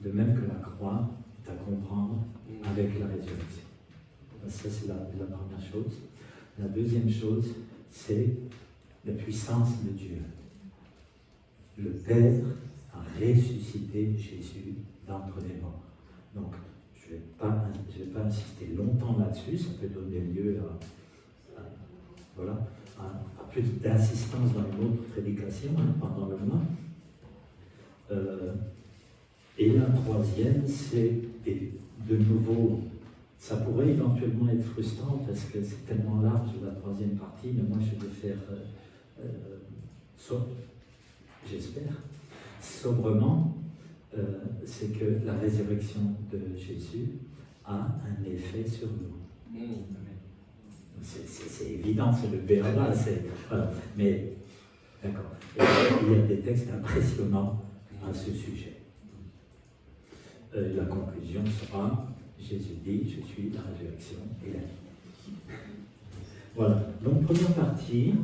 S13: De même que la croix est à comprendre avec la résurrection. Ça, c'est la première chose. La deuxième chose, c'est la puissance de Dieu. Le Père a ressuscité Jésus d'entre les morts. Donc, je ne vais pas insister longtemps là-dessus, ça peut donner lieu à plus d'insistance dans une autre prédication pendant le mois. Et la troisième, c'est de nouveau, ça pourrait éventuellement être frustrant parce que c'est tellement large la troisième partie, mais moi je vais faire, j'espère, sobrement, c'est que la résurrection de Jésus a un effet sur nous. C'est évident, c'est le béaba, voilà. Mais d'accord. Il y a des textes impressionnants à ce sujet. La conclusion sera, Jésus dit, je suis la résurrection et la vie. Voilà, donc première partie,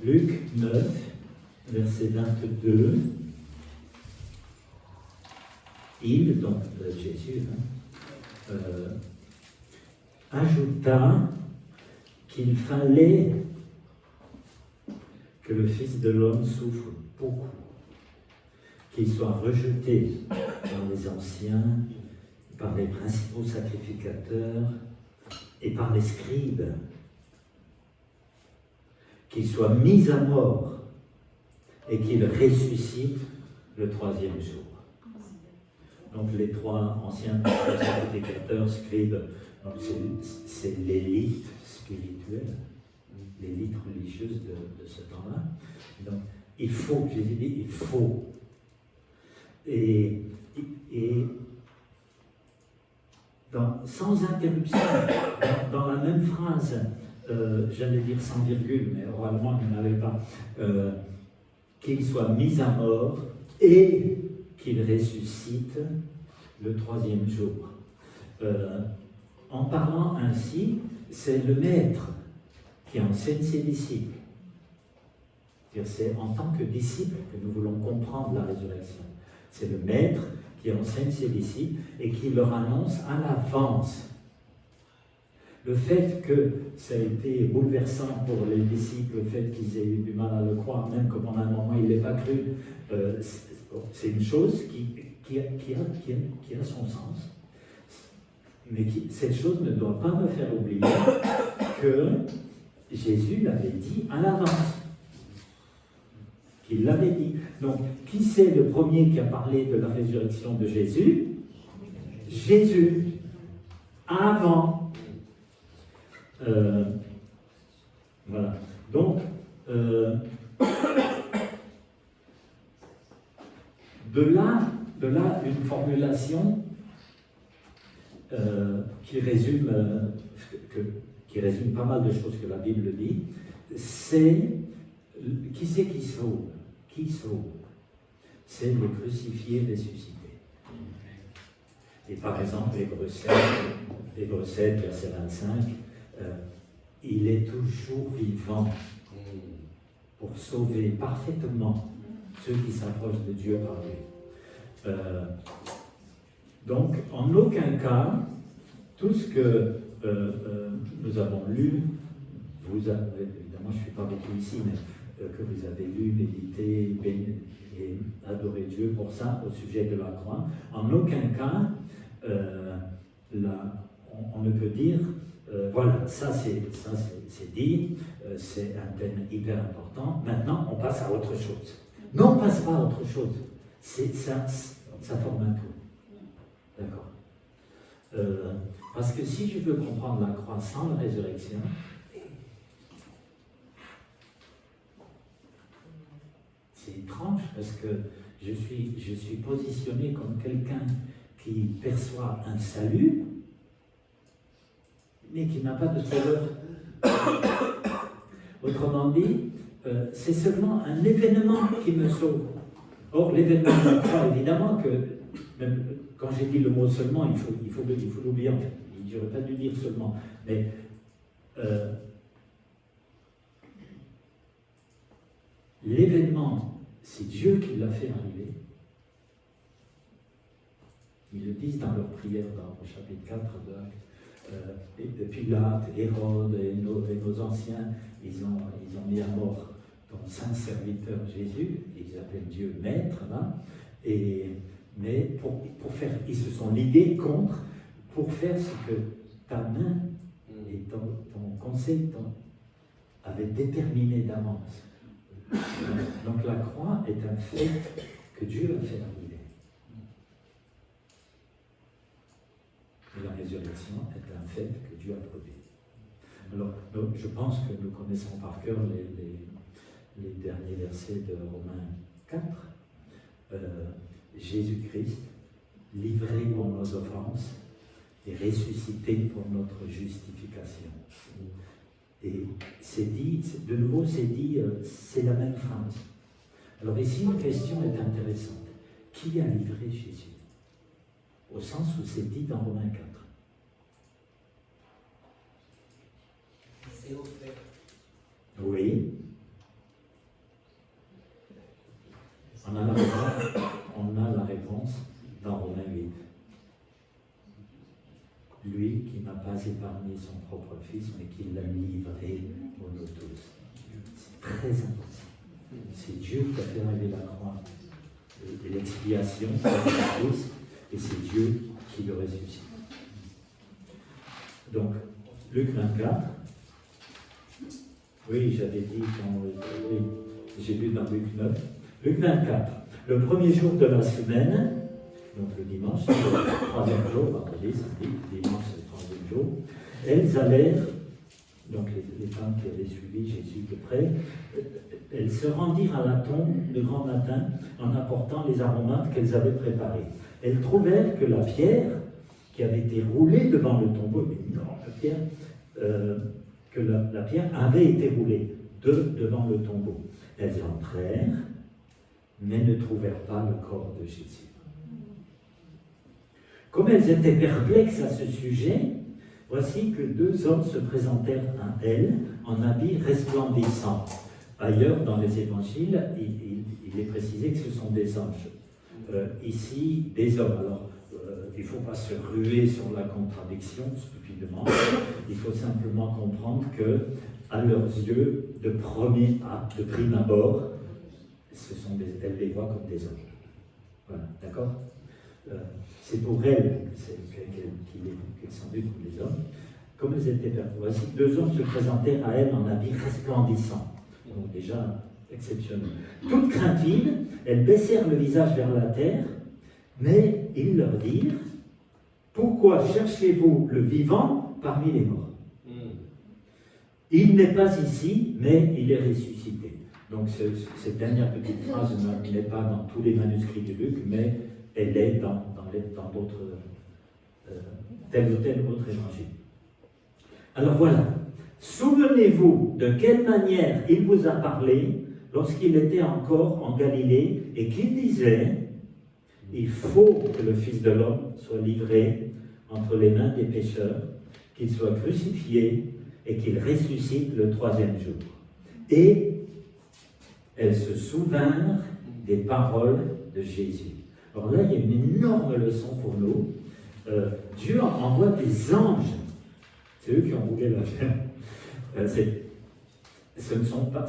S13: Luc 9, verset 22. Il, donc Jésus, ajouta qu'il fallait que le Fils de l'homme souffre beaucoup, qu'il soit rejeté par les anciens, par les principaux sacrificateurs et par les scribes, qu'il soit mis à mort et qu'il ressuscite le 3e jour. Donc les 3 anciens sacrificateurs, scribes, c'est l'élite spirituelle, l'élite religieuse de ce temps-là. Donc il faut, Jésus dit, il faut. Et sans interruption, dans la même phrase, j'allais dire sans virgule, mais oralement il n'y en avait pas, qu'il soit mis à mort et qu'il ressuscite le 3e jour. En parlant ainsi, c'est le maître qui enseigne ses disciples. C'est en tant que disciple que nous voulons comprendre la résurrection. C'est le maître qui enseigne ses disciples et qui leur annonce à l'avance. Le fait que ça a été bouleversant pour les disciples, le fait qu'ils aient eu du mal à le croire, même que pendant un moment ils ne l'aient pas cru, c'est une chose qui a son sens. Mais cette chose ne doit pas me faire oublier que Jésus l'avait dit à l'avance. Qu'il l'avait dit. Donc, qui c'est le premier qui a parlé de la résurrection de Jésus? Jésus. Avant. Voilà. Donc, de là une formulation qui résume pas mal de choses que la Bible dit, c'est qui c'est qui sauve? Qui sauve? c'est le crucifié ressuscité. Et par exemple, Hébreux 7, verset 25, il est toujours vivant pour sauver parfaitement ceux qui s'approchent de Dieu par lui. Donc, en aucun cas, tout ce que nous avons lu, vous avez, évidemment, je ne suis pas beaucoup ici, mais que vous avez lu, médité, et adoré Dieu pour ça, au sujet de la croix, en aucun cas, on ne peut dire, voilà, ça c'est dit, c'est un thème hyper important, maintenant on passe à autre chose. Non, on ne passe pas à autre chose. Ça forme un tout. D'accord. Parce que si je veux comprendre la croix sans la résurrection, c'est étrange parce que je suis positionné comme quelqu'un qui perçoit un salut, mais qui n'a pas de sauveur. Autrement dit, c'est seulement un événement qui me sauve. Or, l'événement de la croix, évidemment que, même quand j'ai dit le mot seulement, il faut l'oublier en fait. Je n'aurais pas dû dire seulement. Mais l'événement, c'est Dieu qui l'a fait arriver. Ils le disent dans leur prière, dans le chapitre 4 de Pilate, Hérode et nos anciens, ils ont mis à mort ton saint serviteur Jésus, ils appellent Dieu maître, là, mais pour faire, ils se sont ligués contre, pour faire ce que ta main et ton conseil avaient déterminé d'avance. Donc la croix est un fait que Dieu a fait arriver. Et la résurrection est un fait que Dieu a produit. Alors, je pense que nous connaissons par cœur les derniers versets de Romains 4. Jésus-Christ, livré pour nos offenses et ressuscité pour notre justification. Et c'est dit, de nouveau, c'est la même phrase. Alors ici, une question est intéressante. Qui a livré Jésus? Au sens où c'est dit dans Romains 4.
S4: C'est offert.
S13: Oui. On a la réponse dans Romains 8. Lui qui n'a pas épargné son propre fils, mais qui l'a livré pour nous tous. C'est très important. C'est Dieu qui a fait arriver la croix et l'expiation pour nous tous, et c'est Dieu qui le ressuscite. Donc, Luc 24. Oui, j'avais dit j'ai lu dans Luc 9. Luc 24. Le premier jour de la semaine, donc le dimanche, c'est le troisième jour, vendredi, samedi, dimanche c'est le troisième jour, elles allèrent, donc les femmes qui avaient suivi Jésus de près, elles se rendirent à la tombe de grand matin en apportant les aromates qu'elles avaient préparés. Elles trouvèrent que la pierre qui avait été roulée devant le tombeau, une énorme pierre, que la pierre avait été roulée devant le tombeau. Elles entrèrent, mais ne trouvèrent pas le corps de Jésus. Comme elles étaient perplexes à ce sujet, voici que deux hommes se présentèrent à elles en habits resplendissants. Ailleurs, dans les évangiles, il est précisé que ce sont des anges. Ici, des hommes. Alors, il ne faut pas se ruer sur la contradiction stupidement. Il faut simplement comprendre que, à leurs yeux, de prime abord, elles les voient comme des anges. Voilà, d'accord? C'est pour elles qu'ils sont vus comme des hommes. Comme elles étaient perdues, voici deux hommes se présentèrent à elles en habits resplendissants. Donc déjà exceptionnel. Toutes craintives, elles baissèrent le visage vers la terre, mais ils leur dirent: pourquoi cherchez-vous le vivant parmi les morts? Il n'est pas ici, mais il est ressuscité. Donc cette dernière petite phrase n'est pas dans tous les manuscrits de Luc, mais elle est dans d'autres, tel ou tel autre évangile. Alors voilà, souvenez-vous de quelle manière il vous a parlé lorsqu'il était encore en Galilée et qu'il disait, il faut que le Fils de l'homme soit livré entre les mains des pécheurs, qu'il soit crucifié et qu'il ressuscite le troisième jour. Et elles se souvinrent des paroles de Jésus. Alors là, il y a une énorme leçon pour nous. Dieu envoie des anges. C'est eux qui ont roulé l'affaire. Ce ne sont pas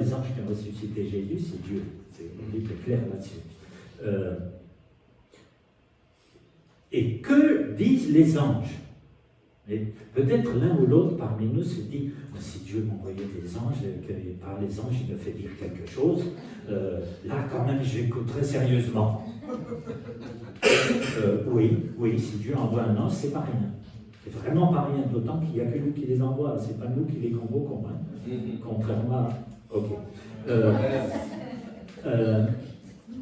S13: les anges qui ont ressuscité Jésus, c'est Dieu. On est clair là-dessus. Et que disent les anges? Et peut-être l'un ou l'autre parmi nous se dit, si Dieu m'envoyait des anges, que par les anges il me fait dire quelque chose, là quand même j'écouterai sérieusement. Oui, si Dieu envoie un ange, c'est pas rien. C'est vraiment pas rien, d'autant qu'il n'y a que lui qui les envoie, c'est pas nous qui les convoquons, hein, contrairement à... Ok.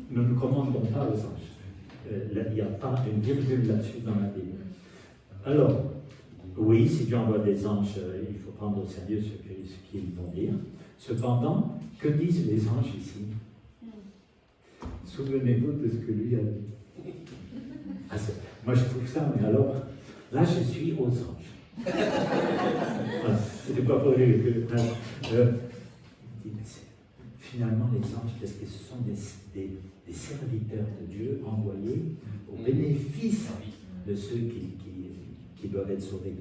S13: Nous ne commandons pas aux anges. Il n'y a pas une virgule là-dessus dans la Bible. Alors, oui, si Dieu envoie des anges, il faut prendre au sérieux ce qu'ils vont dire. Cependant, que disent les anges ici? Souvenez-vous de ce que lui a dit. Moi, je trouve ça, mais alors, là, je suis aux anges. C'était pas pour lui que... finalement, les anges, parce que ce sont des serviteurs de Dieu envoyés au bénéfice de ceux qui doivent être sauvés.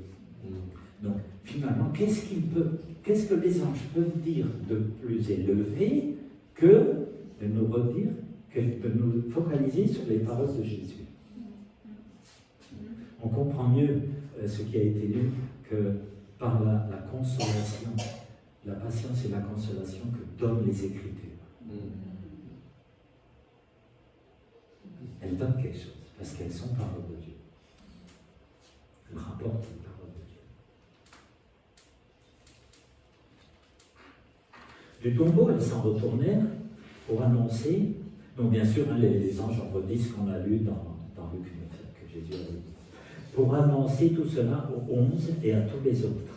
S13: Donc, finalement, qu'est-ce que les anges peuvent dire de plus élevé que de nous redire, que de nous focaliser sur les paroles de Jésus? On comprend mieux ce qui a été lu que par la consolation, la patience et la consolation que donnent les Écritures. Elles donnent quelque chose, parce qu'elles sont paroles de Dieu. Elles rapportent les paroles de Dieu. Du tombeau, elles s'en retournèrent pour annoncer, donc bien sûr, les anges ont redit ce qu'on a lu dans Luc 9, que Jésus a dit, pour annoncer tout cela aux 11 et à tous les autres.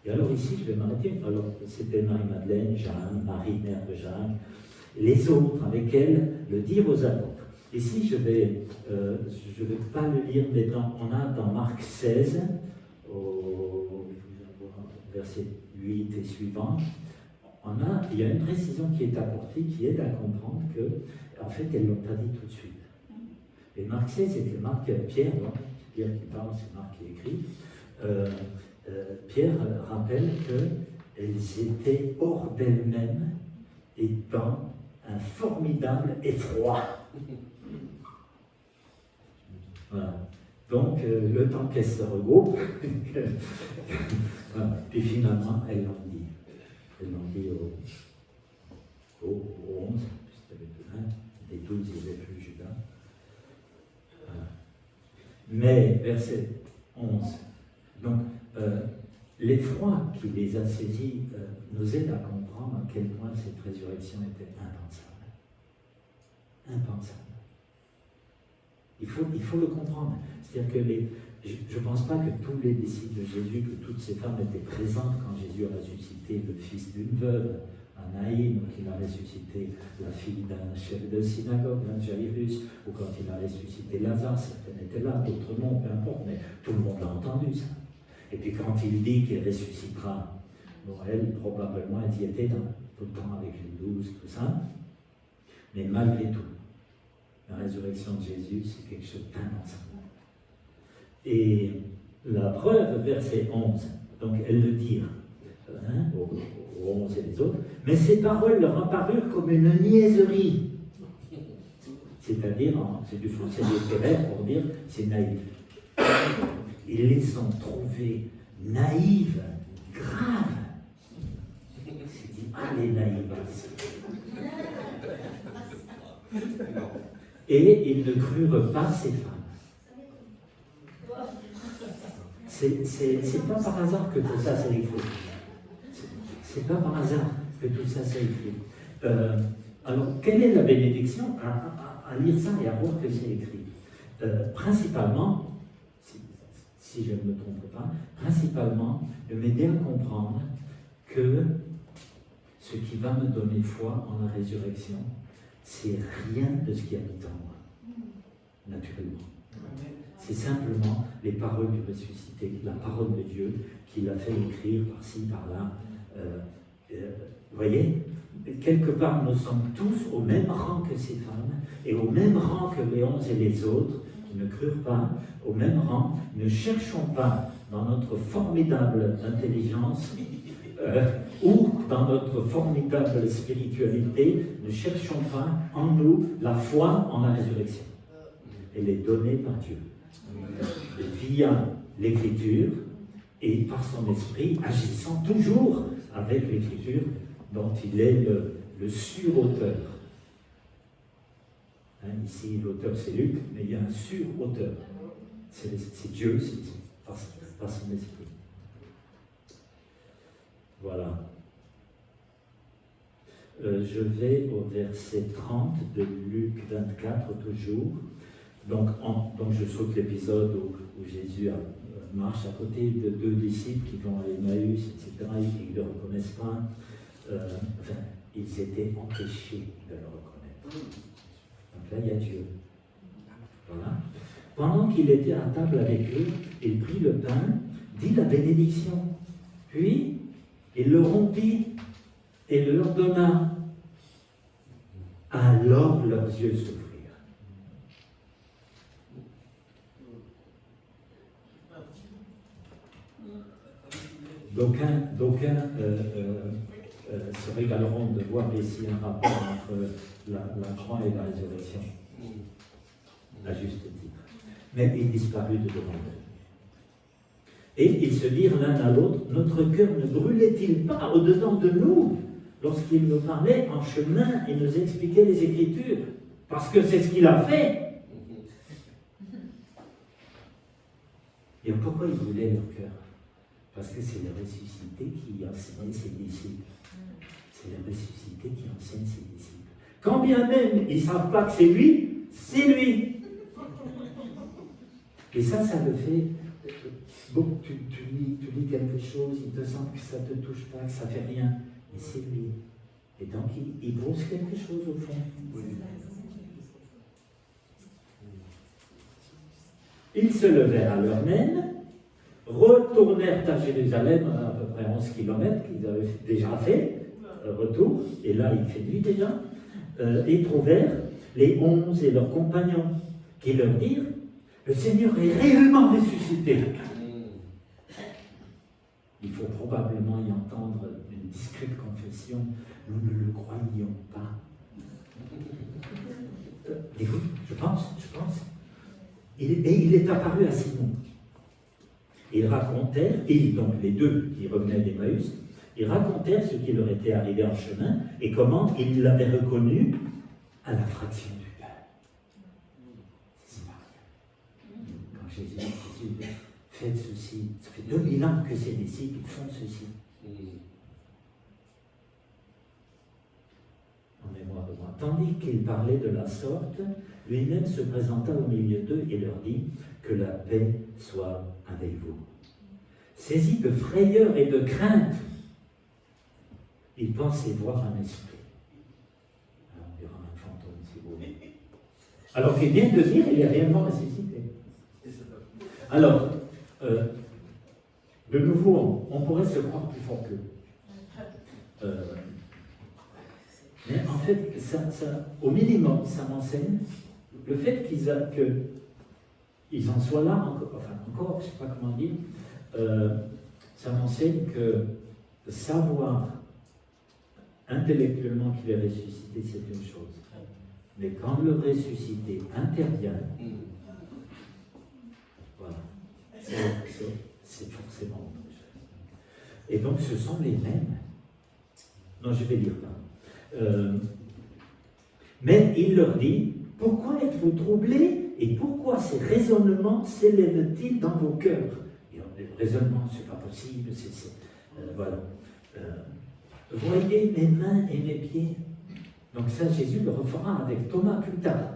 S13: Et alors ici, je vais m'arrêter. Alors, c'était Marie-Madeleine, Jeanne, Marie, mère de Jacques, les autres avec elle, le dire aux apôtres. Ici, je vais pas le lire, mais on a dans Marc 16, au verset 8 et suivant, il y a une précision qui est apportée, qui aide à comprendre que, en fait, elles ne l'ont pas dit tout de suite. Et Marc 16, c'était Pierre, Pierre qui parle, c'est Marc qui écrit. Pierre rappelle qu'elles étaient hors d'elles-mêmes et dans un formidable effroi. Voilà. Donc, le temps qu'elles se regroupent, voilà. Puis finalement, elles l'ont dit. Elles l'ont dit aux 11, puisqu'il y avait plein, des 12, il n'y avait plus Judas. Voilà. Mais, verset 11, donc, l'effroi qui les a saisis nous aide à comprendre à quel point cette résurrection était impensable. Impensable. Il faut le comprendre. C'est-à-dire que je ne pense pas que tous les disciples de Jésus, que toutes ces femmes étaient présentes quand Jésus a ressuscité le fils d'une veuve, Anaïm, qu'il a ressuscité la fille d'un chef de synagogue, d'un Jairus, ou quand il a ressuscité Lazare, certaines étaient là, d'autres non, peu importe, mais tout le monde a entendu ça. Et puis quand il dit qu'il ressuscitera, bon, elle, probablement, elle y était tout le temps avec les 12, tout ça. Mais malgré tout, la résurrection de Jésus, c'est quelque chose d'impensable. Et la preuve, verset 11, donc elles le dirent, aux 11 et les autres, mais ces paroles leur apparurent comme une niaiserie. C'est-à-dire, c'est du français littéraire pour dire, c'est naïf. Ils les ont trouvées naïves, graves. C'est dit, les naïvasses. Et ils ne crurent pas ces femmes. C'est pas par hasard que tout ça s'est écrit. C'est pas par hasard que tout ça s'est écrit. Alors, quelle est la bénédiction à lire ça et à voir que c'est écrit? Principalement, si je ne me trompe pas, principalement de m'aider à comprendre que ce qui va me donner foi en la résurrection, c'est rien de ce qui habite en moi, naturellement. C'est simplement les paroles du ressuscité, la parole de Dieu qu'il a fait écrire par-ci, par-là. Vous voyez, quelque part, nous sommes tous au même rang que ces femmes, et au même rang que les 11 et les autres, qui ne crurent pas, au même rang. Ne cherchons pas dans notre formidable intelligence ou dans notre formidable spiritualité, ne cherchons pas en nous la foi en la résurrection. Elle est donnée par Dieu, via l'Écriture et par son esprit, agissant toujours avec l'Écriture dont il est le sur-auteur. Hein, ici, l'auteur c'est Luc, mais il y a un sur-auteur. C'est Dieu, c'est par son esprit. Voilà. Je vais au verset 30 de Luc 24 toujours. Donc je saute l'épisode où Jésus marche à côté de 2 disciples qui vont à Emmaüs, etc. Ils ne le reconnaissent pas. Ils étaient empêchés de le reconnaître. Donc là, il y a Dieu. Voilà. Pendant qu'il était à table avec eux, il prit le pain, dit la bénédiction, puis il le rompit et le leur donna. Alors leurs yeux s'ouvrirent. D'aucuns se régaleront de voir ici un rapport entre la croix et la résurrection, à juste titre. Mais il disparut de devant eux. Et ils se dirent l'un à l'autre, notre cœur ne brûlait-il pas au-dedans de nous lorsqu'il nous parlait en chemin et nous expliquait les Écritures? Parce que c'est ce qu'il a fait. Et pourquoi il brûlait leur cœur? Parce que c'est le ressuscité qui enseigne ses disciples. C'est le ressuscité qui enseigne ses disciples. Quand bien même ils ne savent pas que c'est lui, c'est lui. Et ça le fait. Bon, tu lis quelque chose, il te semble que ça ne te touche pas, que ça ne fait rien. Mais c'est lui. Et donc il brosse quelque chose au fond. Ils se levèrent à l'heure même, retournèrent à Jérusalem, à peu près 11 km qu'ils avaient déjà fait, retour, et là il fait nuit déjà, et trouvèrent les 11 et leurs compagnons, qui leur dirent, le Seigneur est réellement ressuscité. Il faut probablement y entendre une discrète confession, nous ne le croyions pas. Écoute, je pense. Et il est apparu à Simon. Ils racontèrent, et donc les deux qui revenaient d'Emmaüs, ils racontèrent ce qui leur était arrivé en chemin et comment ils l'avaient reconnu à la fraction du pain. C'est pas rien. Quand Jésus dit, faites ceci, ça fait 2000 ans que ses disciples font ceci. En mémoire de moi. Tandis qu'il parlait de la sorte, lui-même se présenta au milieu d'eux et leur dit que la paix soit avec vous. Saisis de frayeur et de crainte, ils pensaient voir un esprit. Alors, on dira un fantôme si vous voulez. Alors qu'il vient de dire, il est réellement ressuscité. Alors, de nouveau, on pourrait se croire plus fort qu'eux. Mais en fait, au minimum, ça m'enseigne le fait qu'ils en soient là, encore, je ne sais pas comment dire, ça m'enseigne que savoir intellectuellement qu'il est ressuscité, c'est une chose. Mais quand le ressuscité intervient, voilà, c'est forcément autre chose. Et donc, ce sont les mêmes. Non, je vais lire là. Mais il leur dit, pourquoi êtes-vous troublés et pourquoi ces raisonnements s'élèvent-ils dans vos cœurs? Et les raisonnements, c'est pas possible, voilà. Voyez mes mains et mes pieds. Donc ça, Jésus le refera avec Thomas plus tard.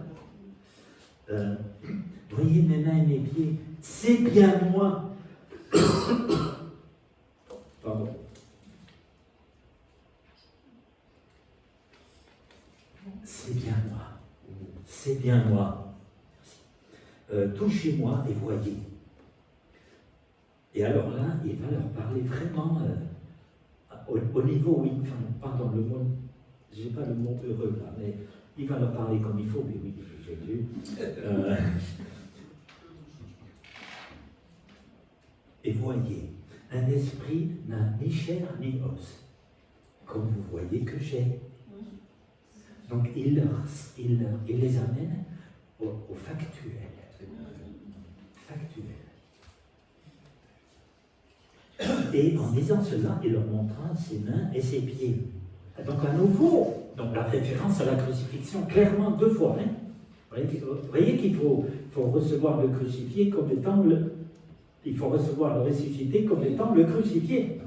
S13: Voyez mes mains et mes pieds, c'est bien moi. Pardon. c'est bien moi. C'est bien moi. Touchez-moi et voyez. Et alors là, il va leur parler vraiment au niveau où il, pardon, le mot, je n'ai pas le mot heureux là, mais il va leur parler comme il faut, mais oui, Jésus. Et voyez, un esprit n'a ni chair ni os, comme vous voyez que j'ai. Donc il les amène au factuel. Factuel. Et en disant cela, il leur montra ses mains et ses pieds. Donc à nouveau, donc la référence à la crucifixion, clairement 2 fois. Hein. Vous voyez qu'il faut recevoir le crucifié comme étant le... Il faut recevoir le ressuscité comme étant le crucifié.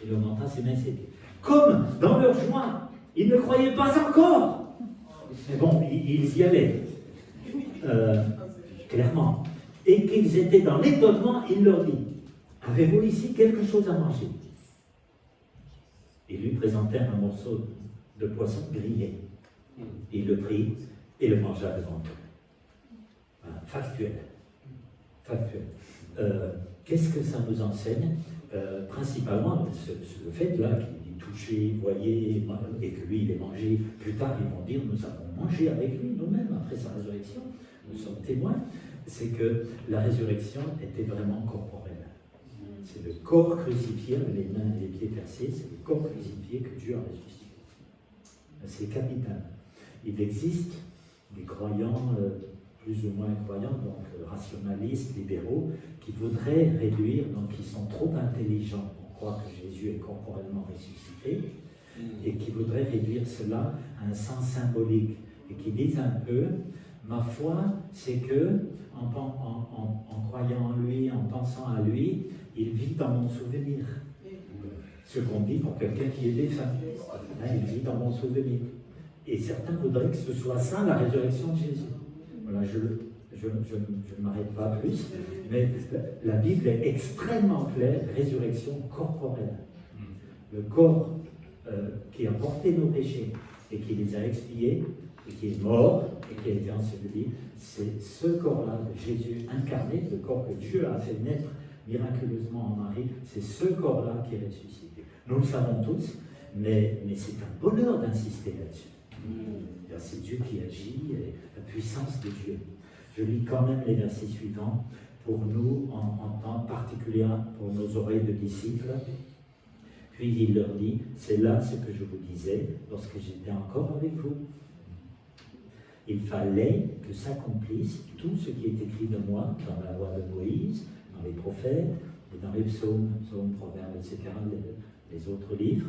S13: Il leur montra ses mains et ses pieds. Comme dans leur joie, ils ne croyaient pas encore. Mais bon, ils y allaient. Clairement. Et qu'ils étaient dans l'étonnement, il leur dit, avez-vous ici quelque chose à manger? Ils lui présentèrent un morceau de poisson grillé. Il le prit et le mangea devant eux. Voilà, factuel. Factuel. Qu'est-ce que ça nous enseigne? Principalement, le fait là qu'il dit toucher, voyez, et que lui il est mangé. Plus tard, ils vont dire, nous avons mangé avec lui nous-mêmes après sa résurrection. Nous sommes témoins. C'est que la résurrection était vraiment corporelle. C'est le corps crucifié, les mains et les pieds percés, c'est le corps crucifié que Dieu a ressuscité. C'est capital. Il existe des croyants, plus ou moins croyants, donc rationalistes, libéraux, qui voudraient réduire, donc qui sont trop intelligents pour croire que Jésus est corporellement ressuscité, et qui voudraient réduire cela à un sens symbolique, et qui disent un peu, ma foi, c'est que, en croyant en lui, en pensant à lui, il vit dans mon souvenir. Ce qu'on dit pour quelqu'un qui est défunt. Il vit dans mon souvenir. Et certains voudraient que ce soit ça, la résurrection de Jésus. Voilà, je ne m'arrête pas plus, mais la Bible est extrêmement claire, résurrection corporelle. Le corps qui a porté nos péchés et qui les a expiés, et qui est mort, et qui a été enseveli, c'est ce corps-là de Jésus incarné, le corps que Dieu a fait naître miraculeusement en Marie, c'est ce corps-là qui est ressuscité. Nous le savons tous, mais c'est un bonheur d'insister là-dessus. C'est Dieu qui agit, et la puissance de Dieu. Je lis quand même les versets suivants pour nous, en temps particulier pour nos oreilles de disciples. Puis il leur dit, c'est là ce que je vous disais lorsque j'étais encore avec vous. Il fallait que s'accomplisse tout ce qui est écrit de moi dans la loi de Moïse, dans les prophètes, et dans les psaumes, proverbes, etc., les autres livres.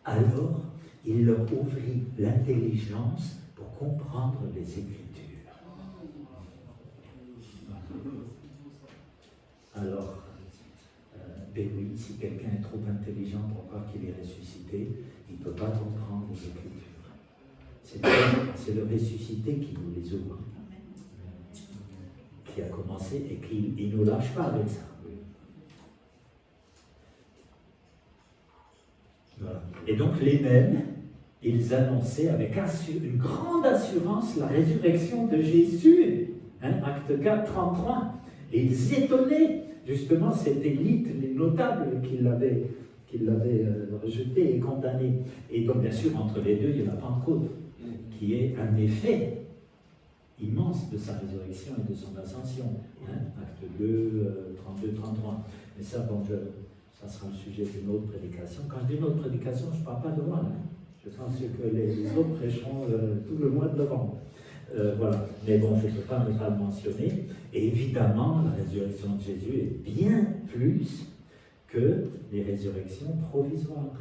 S13: Alors, il leur ouvrit l'intelligence pour comprendre les Écritures. Alors, ben oui, si quelqu'un est trop intelligent pour croire qu'il est ressuscité, il ne peut pas comprendre les Écritures. C'est le ressuscité qui nous les ouvre, qui a commencé et qui ne nous lâche pas avec ça. Voilà. Et donc les mêmes, ils annonçaient avec une grande assurance la résurrection de Jésus, Acte 4, 33. Et ils étonnaient justement cette élite, les notables qui l'avaient rejeté et condamné. Et donc bien sûr, entre les deux, il y a la Pentecôte, qui est un effet immense de sa résurrection et de son ascension. Acte 2, 32, 33. Mais ça, bon, ça sera le sujet d'une autre prédication. Quand je dis une autre prédication, je ne parle pas de moi. Je pense que les autres prêcheront tout le mois de novembre. Voilà. Mais bon, je ne peux pas ne pas le mentionner. Et évidemment, la résurrection de Jésus est bien plus que les résurrections provisoires.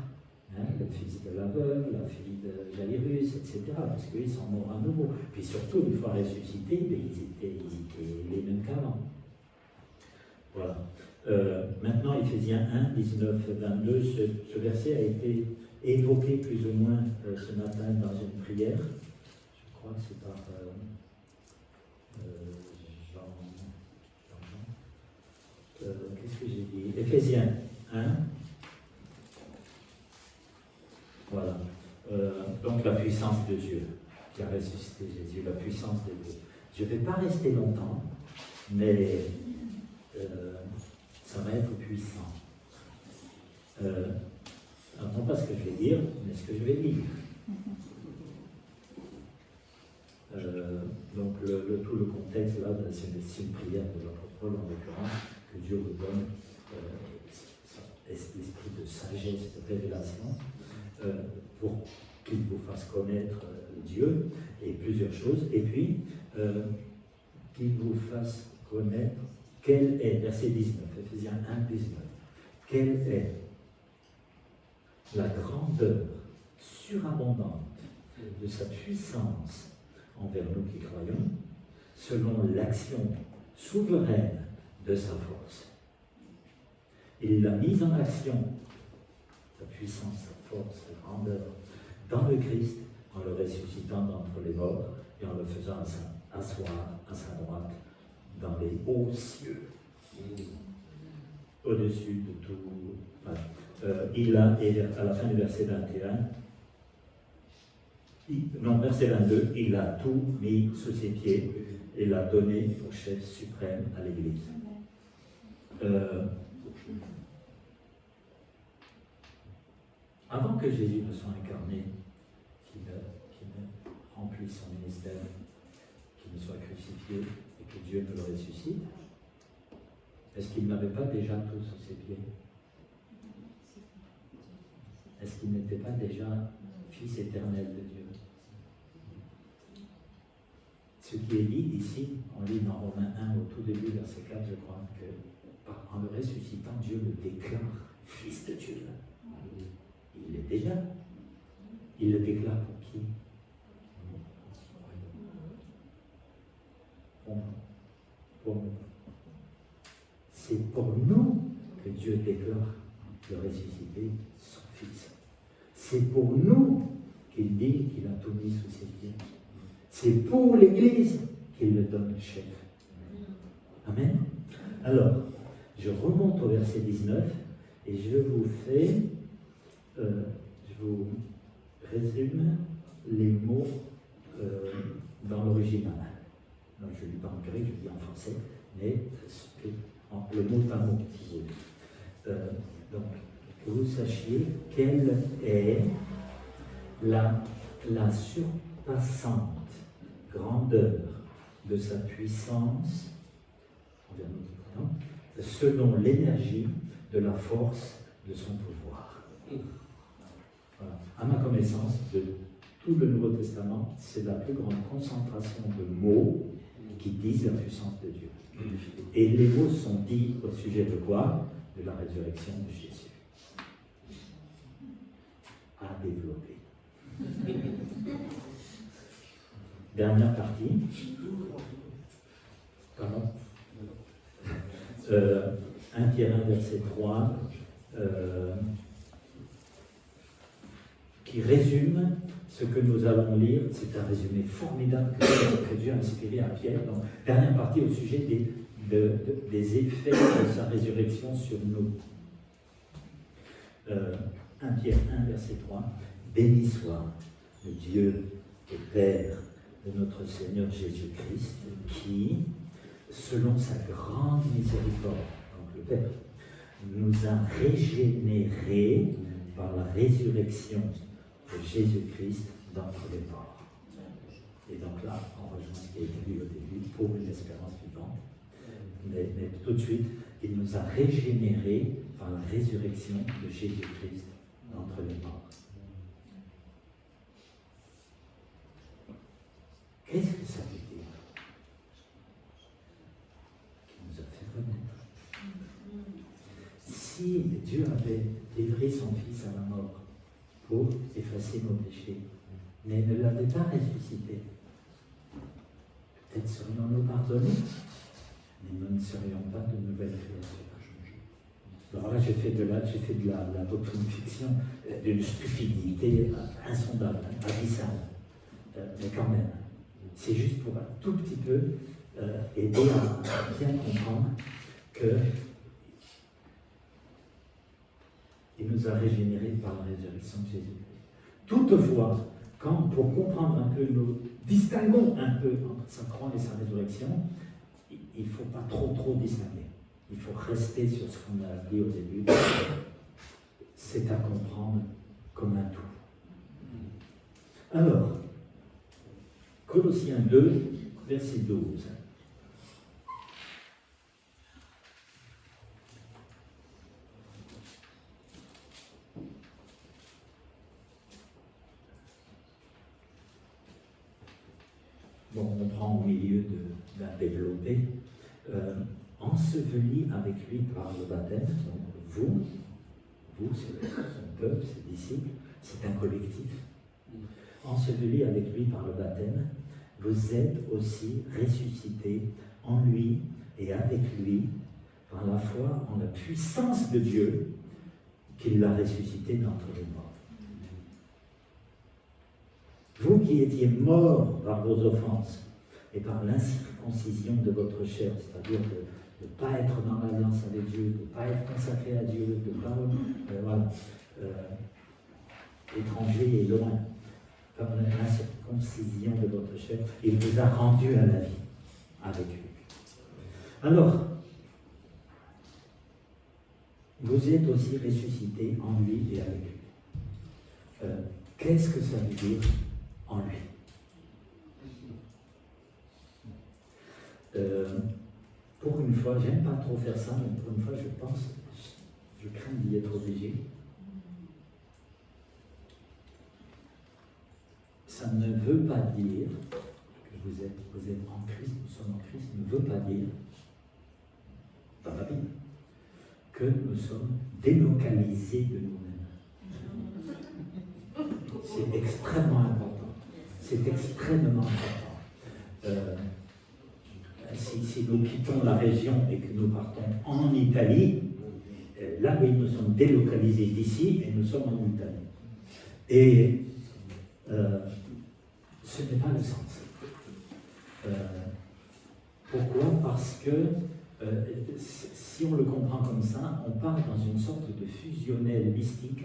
S13: Le fils de la veuve, la fille de Jairus, etc. Parce qu'ils sont morts à nouveau. Puis surtout, une fois ressuscités, ils étaient les mêmes qu'avant. Voilà. Maintenant, Éphésiens 1, 19, 22, ce verset a été évoqué plus ou moins ce matin dans une prière. Je crois que c'est par Jean. Qu'est-ce que j'ai dit? Éphésiens 1. Voilà. Donc la puissance de Dieu qui a ressuscité Jésus, la puissance de Dieu. Je ne vais pas rester longtemps, mais ça va être puissant. Alors, non pas ce que je vais dire, mais ce que je vais lire. Donc tout le contexte là, c'est une prière de l'apôtre Paul en l'occurrence, que Dieu vous donne l'esprit de sagesse, de révélation, pour qu'il vous fasse connaître Dieu et plusieurs choses, et puis qu'il vous fasse connaître quelle est, verset 19, Ephésiens 1, 19, quelle est la grandeur surabondante de sa puissance envers nous qui croyons, selon l'action souveraine de sa force. Il l'a mise en action, sa puissance, sa force, sa grandeur, dans le Christ, en le ressuscitant d'entre les morts et en le faisant asseoir à sa droite dans les hauts cieux, au-dessus de tout. Il a, et à la fin du verset 21, verset 22, il a tout mis sous ses pieds et l'a donné pour chef suprême à l'Église. Avant que Jésus ne soit incarné, qu'il ne remplisse son ministère, qu'il ne soit crucifié et que Dieu ne le ressuscite, est-ce qu'il n'avait pas déjà tout sous ses pieds? Est-ce qu'il n'était pas déjà Fils éternel de Dieu? Ce qui est dit ici, on lit dans Romains 1 au tout début, verset 4, je crois, qu'en le ressuscitant, Dieu le déclare Fils de Dieu. Il l'est déjà. Il le déclare pour qui? Pour nous. C'est pour nous que Dieu déclare le ressuscité, son Fils. C'est pour nous qu'il dit qu'il a tout mis sous ses pieds. C'est pour l'Église qu'il le donne chef. Amen. Alors, je remonte au verset 19 et je vous résume les mots dans l'original. Donc, je ne lis pas en grec, je lis en français, mais le mot par mot, si vous voulez. Donc, que vous sachiez quelle est la surpassante grandeur de sa puissance envers nous qui croyons, selon l'énergie de la force de son pouvoir. Voilà. À ma connaissance, de tout le Nouveau Testament, c'est la plus grande concentration de mots qui disent la puissance de Dieu. Et les mots sont dits au sujet de quoi? De la résurrection de Jésus. À développer. Dernière partie. Pardon. 1 Pierre 1, verset 3, qui résume ce que nous allons lire. C'est un résumé formidable que Dieu a inspiré à Pierre. Donc, dernière partie au sujet des effets de sa résurrection sur nous. 1 Pierre 1, verset 3. Béni soit le Dieu et Père de notre Seigneur Jésus-Christ, qui, selon sa grande miséricorde, donc le Père, nous a régénérés par la résurrection de Jésus-Christ d'entre les morts. Et donc là, on rejoint ce qui a été lu au début, pour une espérance vivante. Mais tout de suite, il nous a régénérés par la résurrection de Jésus-Christ d'entre les morts. Qu'est-ce que ça veut dire? Qu'il nous a fait renaître. Si Dieu avait livré son Fils à la mort pour effacer nos péchés, mais ne l'avait pas ressuscité, peut-être serions-nous pardonnés, mais nous ne serions pas de nouvelles créatures. Alors là, j'ai fait de la doctrine fiction, d'une stupidité insondable, abyssale, mais quand même. C'est juste pour un tout petit peu aider à bien comprendre qu'il nous a régénérés par la résurrection de Jésus-Christ. Toutefois, pour comprendre un peu, nous distinguons un peu entre sa croix et sa résurrection, il ne faut pas trop distinguer. Il faut rester sur ce qu'on a dit au début. C'est à comprendre comme un tout. Alors, Colossiens 2, verset 12. Bon, on prend au milieu d'un développé. Enseveli avec lui par le baptême, donc vous, c'est son peuple, ses disciples, c'est un collectif. Enseveli avec lui par le baptême, vous êtes aussi ressuscités en lui et avec lui par la foi en la puissance de Dieu qui l'a ressuscité d'entre les morts. Vous qui étiez morts par vos offenses et par l'incirconcision de votre chair, c'est-à-dire de ne pas être dans l'alliance avec Dieu, de ne pas être consacré à Dieu, de ne pas étranger et loin, par l'incirconcision de votre chair, il vous a rendu à la vie avec lui. Alors, vous êtes aussi ressuscités en lui et avec lui. Qu'est-ce que ça veut dire en lui? Pour une fois, j'aime pas trop faire ça, mais pour une fois, je crains d'y être obligé. Ça ne veut pas dire que vous êtes en Christ, nous sommes en Christ, ne veut pas dire, dans la Bible, que nous sommes délocalisés de nous-mêmes. C'est extrêmement important. C'est extrêmement important. Si nous quittons la région et que nous partons en Italie, là, oui, nous sommes délocalisés d'ici et nous sommes en Italie. Et ce n'est pas le sens. Pourquoi? Parce que si on le comprend comme ça, on part dans une sorte de fusionnel mystique.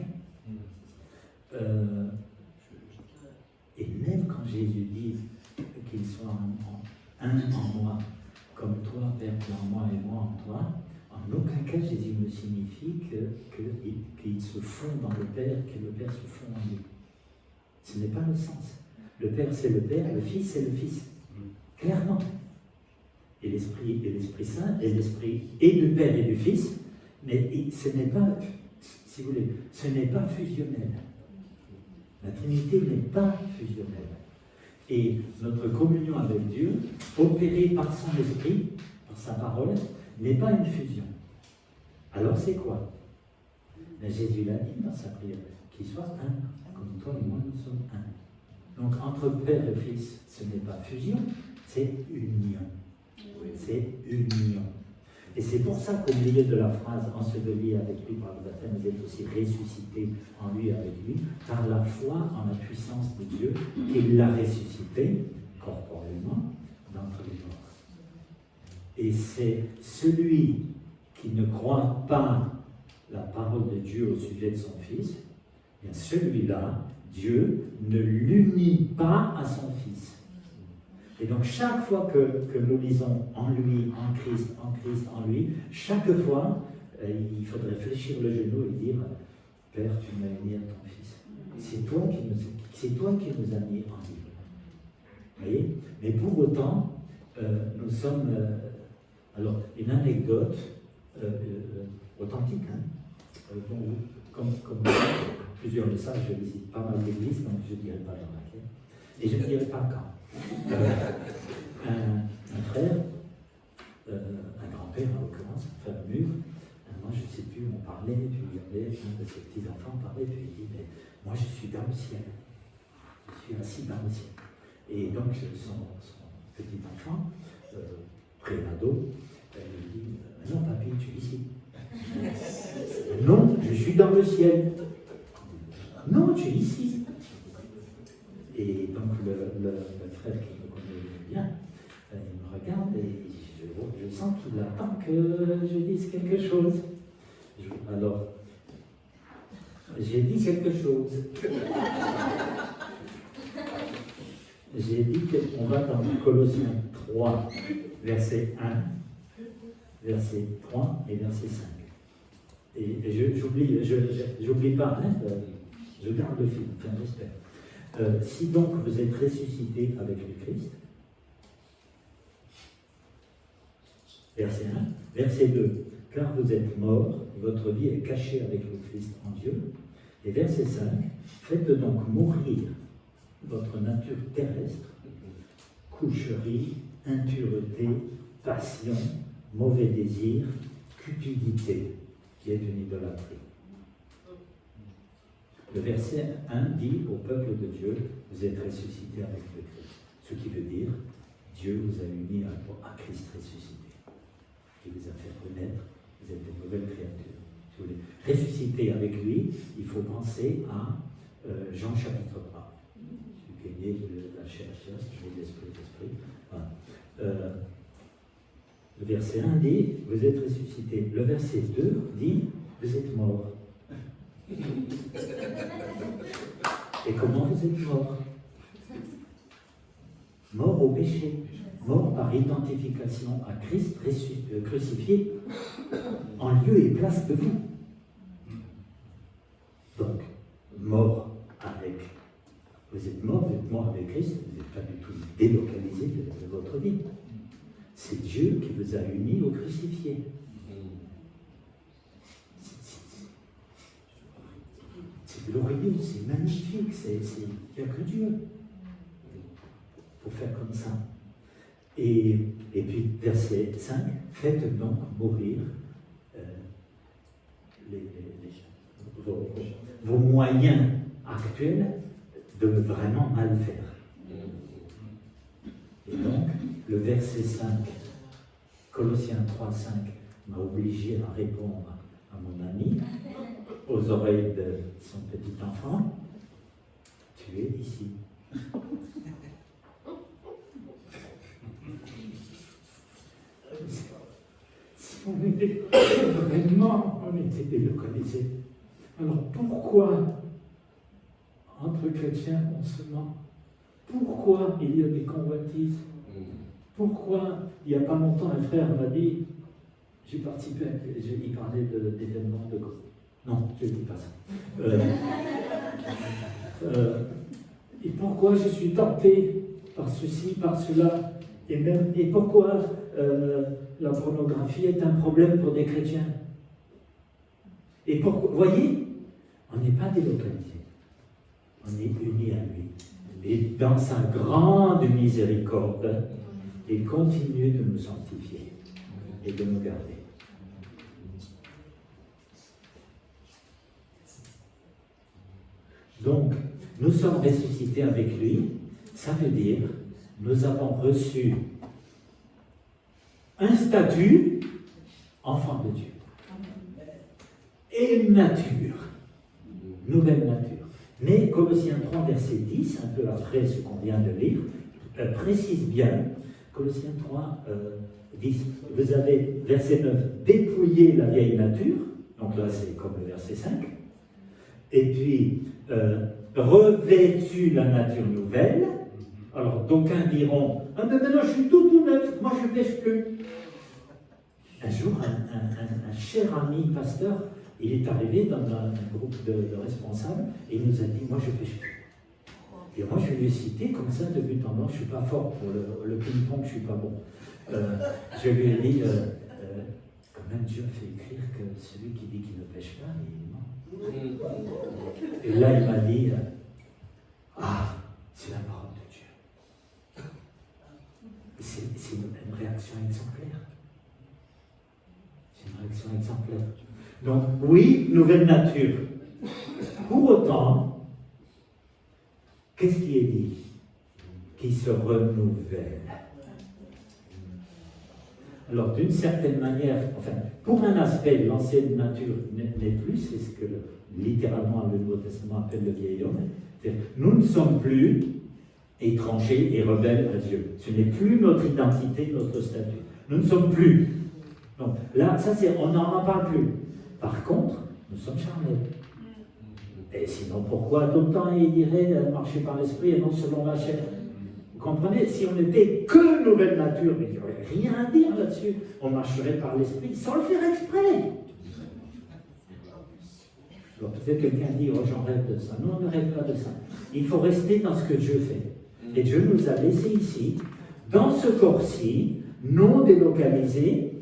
S13: Et même quand Jésus dit qu'il soit un en moi, comme toi, Père, tu en moi et moi en toi, en aucun cas Jésus ne signifie qu'il se fond dans le Père, que le Père se fond en lui. Ce n'est pas le sens. Le Père, c'est le Père, le Fils, c'est le Fils. Clairement. Et l'Esprit Saint, et l'Esprit et du Père et du Fils, mais ce n'est pas, si vous voulez, ce n'est pas fusionnel. La Trinité n'est pas fusionnelle. Et notre communion avec Dieu, opérée par son Esprit, par sa parole, n'est pas une fusion. Alors c'est quoi? Mais Jésus l'a dit dans sa prière, qu'il soit un, comme toi et moi nous sommes un. Donc entre Père et Fils, ce n'est pas fusion, c'est union. C'est union. Et c'est pour ça qu'au milieu de la phrase « enseveli avec lui par le baptême, vous êtes aussi ressuscités en lui avec lui, par la foi en la puissance de Dieu, qu'il l'a ressuscité corporellement d'entre les morts. » Et c'est celui qui ne croit pas la parole de Dieu au sujet de son Fils, bien celui-là, Dieu ne l'unit pas à son Fils. Et donc chaque fois que nous lisons en lui, en Christ, en lui, chaque fois, il faudrait fléchir le genou et dire « Père, tu m'as uni à ton Fils. C'est toi qui nous as mis en lui. » Vous voyez? Mais pour autant, nous sommes... alors, une anecdote authentique, hein? Comme plusieurs le savent, je visite pas mal d'églises, donc je ne dirai pas dans laquelle. Et je ne dirai pas quand. Un frère, un grand-père en l'occurrence, un frère mûr, moi je ne sais plus, on parlait, puis il y avait un de ses petits-enfants parlait, puis il dit, mais moi je suis dans le ciel, je suis assis dans le ciel. Et donc son petit-enfant, pré-ado, lui dit, non papy, tu es ici. Non, je suis dans le ciel. Non, tu es ici. Et donc le frère qui me connaît bien, il me regarde et je sens qu'il attend que je dise quelque chose. Alors, j'ai dit quelque chose. J'ai dit qu'on va dans Colossiens 3, verset 1, verset 3 et verset 5. Et j'oublie pas, hein, je garde le fil, enfin j'espère. Si donc vous êtes ressuscité avec le Christ, verset 1, verset 2, car vous êtes morts, votre vie est cachée avec le Christ en Dieu. Et verset 5, faites donc mourir votre nature terrestre, coucherie, impureté, passion, mauvais désir, cupidité, qui est une idolâtrie. Le verset 1 dit au peuple de Dieu, vous êtes ressuscités avec le Christ. Ce qui veut dire, Dieu vous a unis à Christ ressuscité. Il vous a fait renaître, vous êtes des nouvelles créatures. Si vous voulez ressusciter avec lui, il faut penser à Jean chapitre 3. Celui qui est né de la chair, de l'esprit. Voilà. Le verset 1 dit, vous êtes ressuscités. Le verset 2 dit, vous êtes morts. Et comment vous êtes morts? Morts au péché. Mort par identification à Christ crucifié en lieu et place de vous. Donc, mort avec. Vous êtes mort avec Christ, vous n'êtes pas du tout délocalisé de votre vie. C'est Dieu qui vous a unis au crucifié. C'est glorieux, c'est magnifique, il n'y a que Dieu pour faire comme ça. Et puis, verset 5, faites donc mourir vos moyens actuels de vraiment mal faire. Et donc, le verset 5, Colossiens 3, 5, m'a obligé à répondre à mon ami, aux oreilles de son petit enfant, tu es ici. Si on était vraiment, on était délocalisés. Alors pourquoi, entre chrétiens, on se ment? Pourquoi il y a des convoitises? Pourquoi, il n'y a pas longtemps, un frère m'a dit, j'ai participé, il parlait d'événements de... Non, je ne dis pas ça. Et pourquoi je suis tenté par ceci, par cela, et pourquoi la pornographie est un problème pour des chrétiens? Et pourquoi, vous voyez, on n'est pas délocalisé, on est unis à lui. Et dans sa grande miséricorde, il continue de nous sanctifier et de nous garder. Donc, nous sommes ressuscités avec lui, ça veut dire, nous avons reçu un statut, enfant de Dieu, et une nature, nouvelle nature. Mais Colossiens 3, verset 10, un peu après ce qu'on vient de lire, précise bien, Colossiens 3, 10, vous avez, verset 9, dépouillé la vieille nature, donc là c'est comme le verset 5, et puis revêtu la nature nouvelle. Alors d'aucuns diront, ah ben maintenant je suis tout neuf, moi je ne pêche plus. Un jour, un cher ami pasteur, il est arrivé dans un groupe de responsables et il nous a dit, moi je ne pêche plus. Et moi je lui ai cité comme ça de but en blanc, je ne suis pas fort pour le ping-pong, je ne suis pas bon. Je lui ai dit, quand même Dieu fait écrire que celui qui dit qu'il ne pêche pas, il ment. Et là il m'a dit, ah, c'est la parole de Dieu. C'est une réaction exemplaire. C'est une réaction exemplaire. Donc, oui, nouvelle nature. Pour autant, qu'est-ce qui est dit? Qui se renouvelle. Alors, d'une certaine manière, enfin, pour un aspect, l'ancienne nature n'est plus, c'est ce que littéralement le Nouveau Testament appelle le vieil homme. Nous ne sommes plus étrangers et rebelles à Dieu. Ce n'est plus notre identité, notre statut. Nous ne sommes plus. Donc là, ça c'est, on n'en parle plus. Par contre, nous sommes charnels. Et sinon, pourquoi tout le temps il dirait marcher par l'esprit et non selon la chair? Vous comprenez? Si on n'était que nouvelle nature, mais il n'y aurait rien à dire là-dessus, on marcherait par l'esprit sans le faire exprès. Alors peut-être quelqu'un dit, oh j'en rêve de ça. Non, on ne rêve pas de ça. Il faut rester dans ce que Dieu fait. Et Dieu nous a laissés ici, dans ce corps-ci, non délocalisé,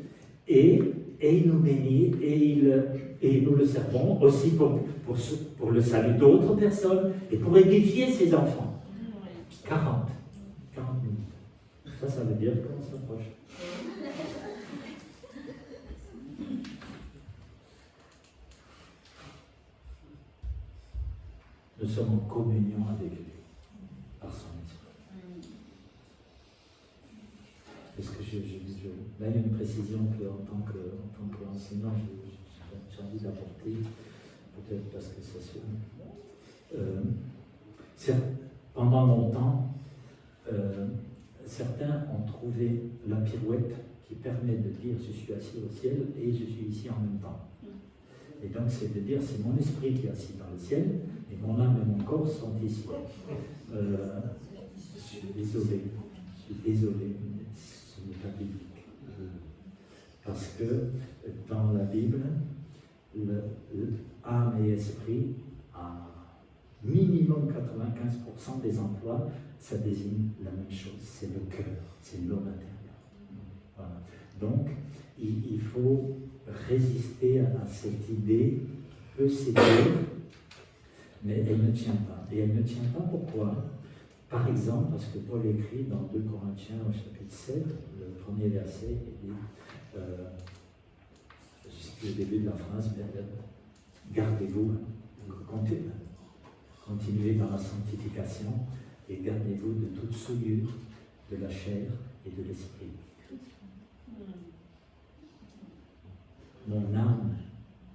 S13: et il nous bénit, et nous le servons aussi pour le salut d'autres personnes, et pour édifier ses enfants. 40 minutes. Ça veut dire qu'on s'approche. Nous sommes en communion avec lui, par son esprit. Est-ce que là, il y a une précision qu'en tant qu'enseignant, j'ai envie d'apporter, peut-être parce que ça se... pendant longtemps, certains ont trouvé la pirouette qui permet de dire je suis assis au ciel et je suis ici en même temps. Et donc c'est de dire c'est mon esprit qui est assis dans le ciel et mon âme et mon corps sont ici. Je suis désolé, mais ce n'est pas biblique. Parce que dans la Bible, âme et esprit, à minimum 95% des emplois, ça désigne la même chose, c'est le cœur, c'est l'homme intérieur. Voilà. Donc, il faut résister à cette idée qui peut séduire, mais elle ne tient pas. Et elle ne tient pas pourquoi? Par exemple, parce que Paul écrit dans 2 Corinthiens au chapitre 7, le premier verset, il dit, le début de la phrase, gardez-vous, continuez dans la sanctification et gardez-vous de toute souillure de la chair et de l'esprit. Mon âme,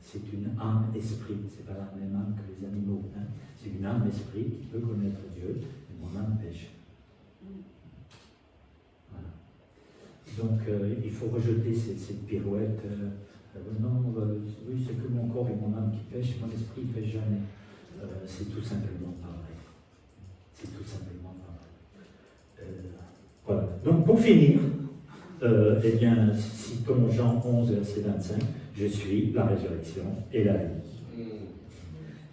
S13: c'est une âme-esprit, c'est pas la même âme que les animaux. Hein. C'est une âme-esprit qui peut connaître Dieu, mais mon âme pêche. Voilà. Donc il faut rejeter cette pirouette. Oui, c'est que mon corps et mon âme qui pêchent, mon esprit ne pêche jamais. C'est tout simplement pas vrai. C'est tout simplement pas vrai. Voilà. Donc pour finir, eh bien, si comme Jean 11, verset 25, je suis la résurrection et la vie.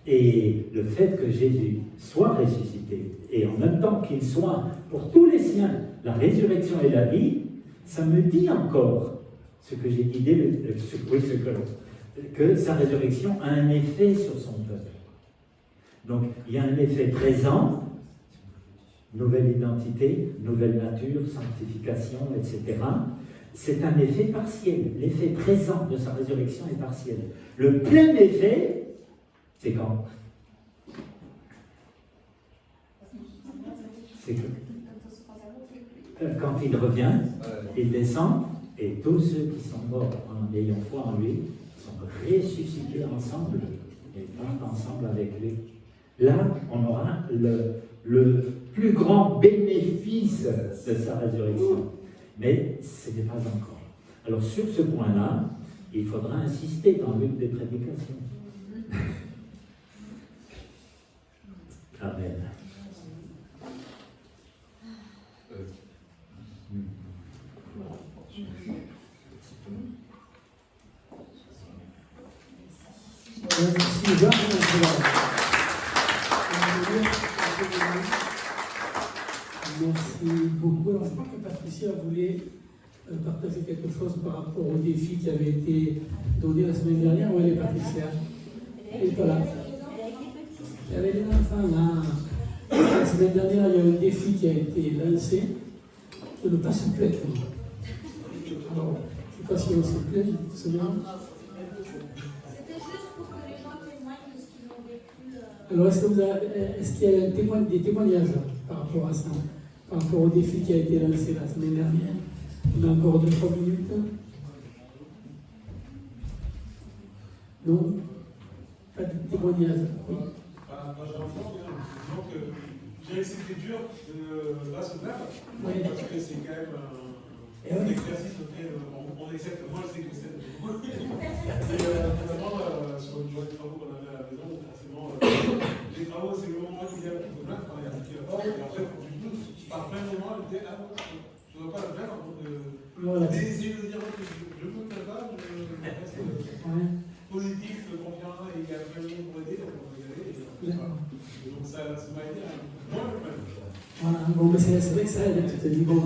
S13: Et le fait que Jésus soit ressuscité, et en même temps qu'il soit pour tous les siens la résurrection et la vie, ça me dit encore ce que j'ai dit, que sa résurrection a un effet sur son peuple. Donc il y a un effet présent, nouvelle identité, nouvelle nature, sanctification, etc. C'est un effet partiel. L'effet présent de sa résurrection est partiel. Le plein effet, c'est quand? C'est quand il revient, il descend, et tous ceux qui sont morts en ayant foi en lui sont ressuscités ensemble et vont ensemble avec lui. Là, on aura le plus grand bénéfice de sa résurrection. Mais ce n'est pas encore. Alors sur ce point-là, il faudra insister dans l'une des prédications. Amen.
S1: Merci beaucoup. Alors, je crois que Patricia voulait partager quelque chose par rapport au défi qui avait été donné la semaine dernière. Où elle est, Patricia? Elle n'est pas là. Il y avait les enfants là. La semaine dernière, il y a un défi qui a été lancé de ne pas se plaindre. Alors, je ne sais pas si on se plaint, seulement.
S8: C'était juste pour que les gens témoignent de ce qu'ils ont vécu.
S1: Alors, est-ce qu'il y a des témoignages par rapport à ça, par rapport au défi qui a été lancé la semaine dernière? On a encore 2-3 minutes. Non? Pas de témoignage. Oui.
S2: Donc, j'ai essayé de dur de ne pas se plaindre, parce que c'est quand même un exercice auquel on accepte. Moi, je sais que c'est. Et notamment, sur une journée de travaux qu'on avait à la maison, forcément, travaux, c'est le moment où il y a un problème, quand il y a un petit rapport, et après, quand tu pousses, après un moment, elle dit, ah non, je ne dois pas le faire, d'essayer de dire, je ne peux pas, je reste positif, confiant, et il y a quelqu'un pour aider, donc on va y aller. Donc ça m'a aidé à moins le faire.
S1: Voilà, bon, mais c'est vrai que ça aide, tu te dis, bon,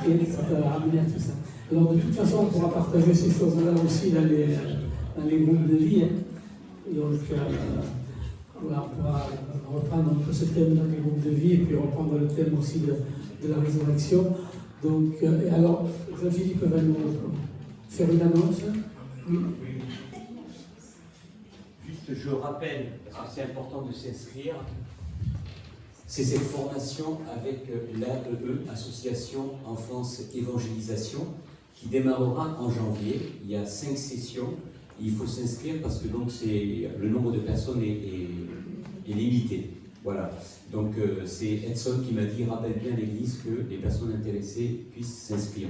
S1: et ça t'a ramené à tout ça. Alors, de toute façon, on pourra partager ces choses-là aussi dans les groupes de vie. Hein. Donc, voilà, on pourra reprendre un peu ce thème dans les groupes de vie et puis reprendre le thème aussi de la résurrection. Donc, alors, Jean-Philippe va nous faire une annonce. Oui.
S14: Juste, je rappelle, parce que c'est important de s'inscrire, c'est cette formation avec l'AEE, Association Enfance Évangélisation, qui démarrera en janvier. Il y a 5 sessions. Il faut s'inscrire parce que donc le nombre de personnes est limité. Voilà. Donc c'est Edson qui m'a dit, rappelle bien l'Église que les personnes intéressées puissent s'inscrire.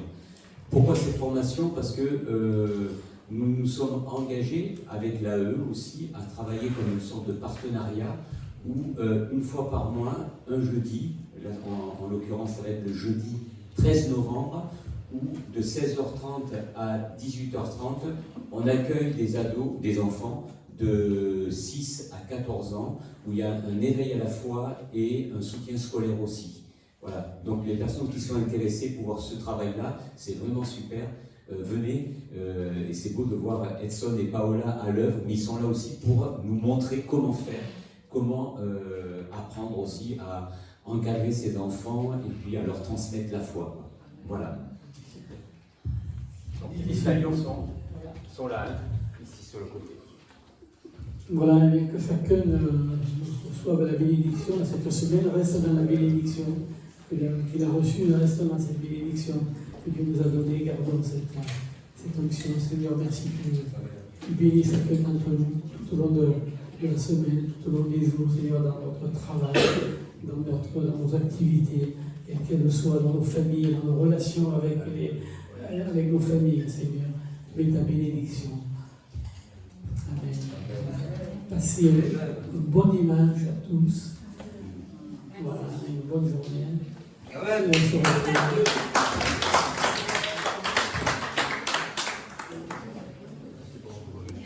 S14: Pourquoi cette formation? Parce que nous nous sommes engagés avec l'AEE aussi à travailler comme une sorte de partenariat où une fois par mois, un jeudi, là, en l'occurrence ça va être le jeudi 13 novembre, où de 16h30 à 18h30, on accueille des ados, des enfants de 6 à 14 ans, où il y a un éveil à la foi et un soutien scolaire aussi. Voilà. Donc les personnes qui sont intéressées pour voir ce travail-là, c'est vraiment super. Venez, et c'est beau de voir Edson et Paola à l'œuvre, mais ils sont là aussi pour nous montrer comment faire, comment apprendre aussi à encadrer ces enfants et puis à leur transmettre la foi. Voilà.
S12: Donc les Italiens sont là, ici sur le côté.
S1: Voilà, et que chacun reçoive la bénédiction cette semaine, reste dans la bénédiction qu'il a reçue, reste dans cette bénédiction que Dieu nous a donnée. Gardons cette onction. Seigneur, merci que tu bénis chacun d'entre nous tout au long de la semaine, tout au long des jours, Seigneur, dans notre travail, dans nos activités, et qu'elles soient dans nos familles, dans nos relations avec nos familles, Seigneur. Mets ta bénédiction. Amen. Passez une bonne image à tous. Voilà, une bonne journée.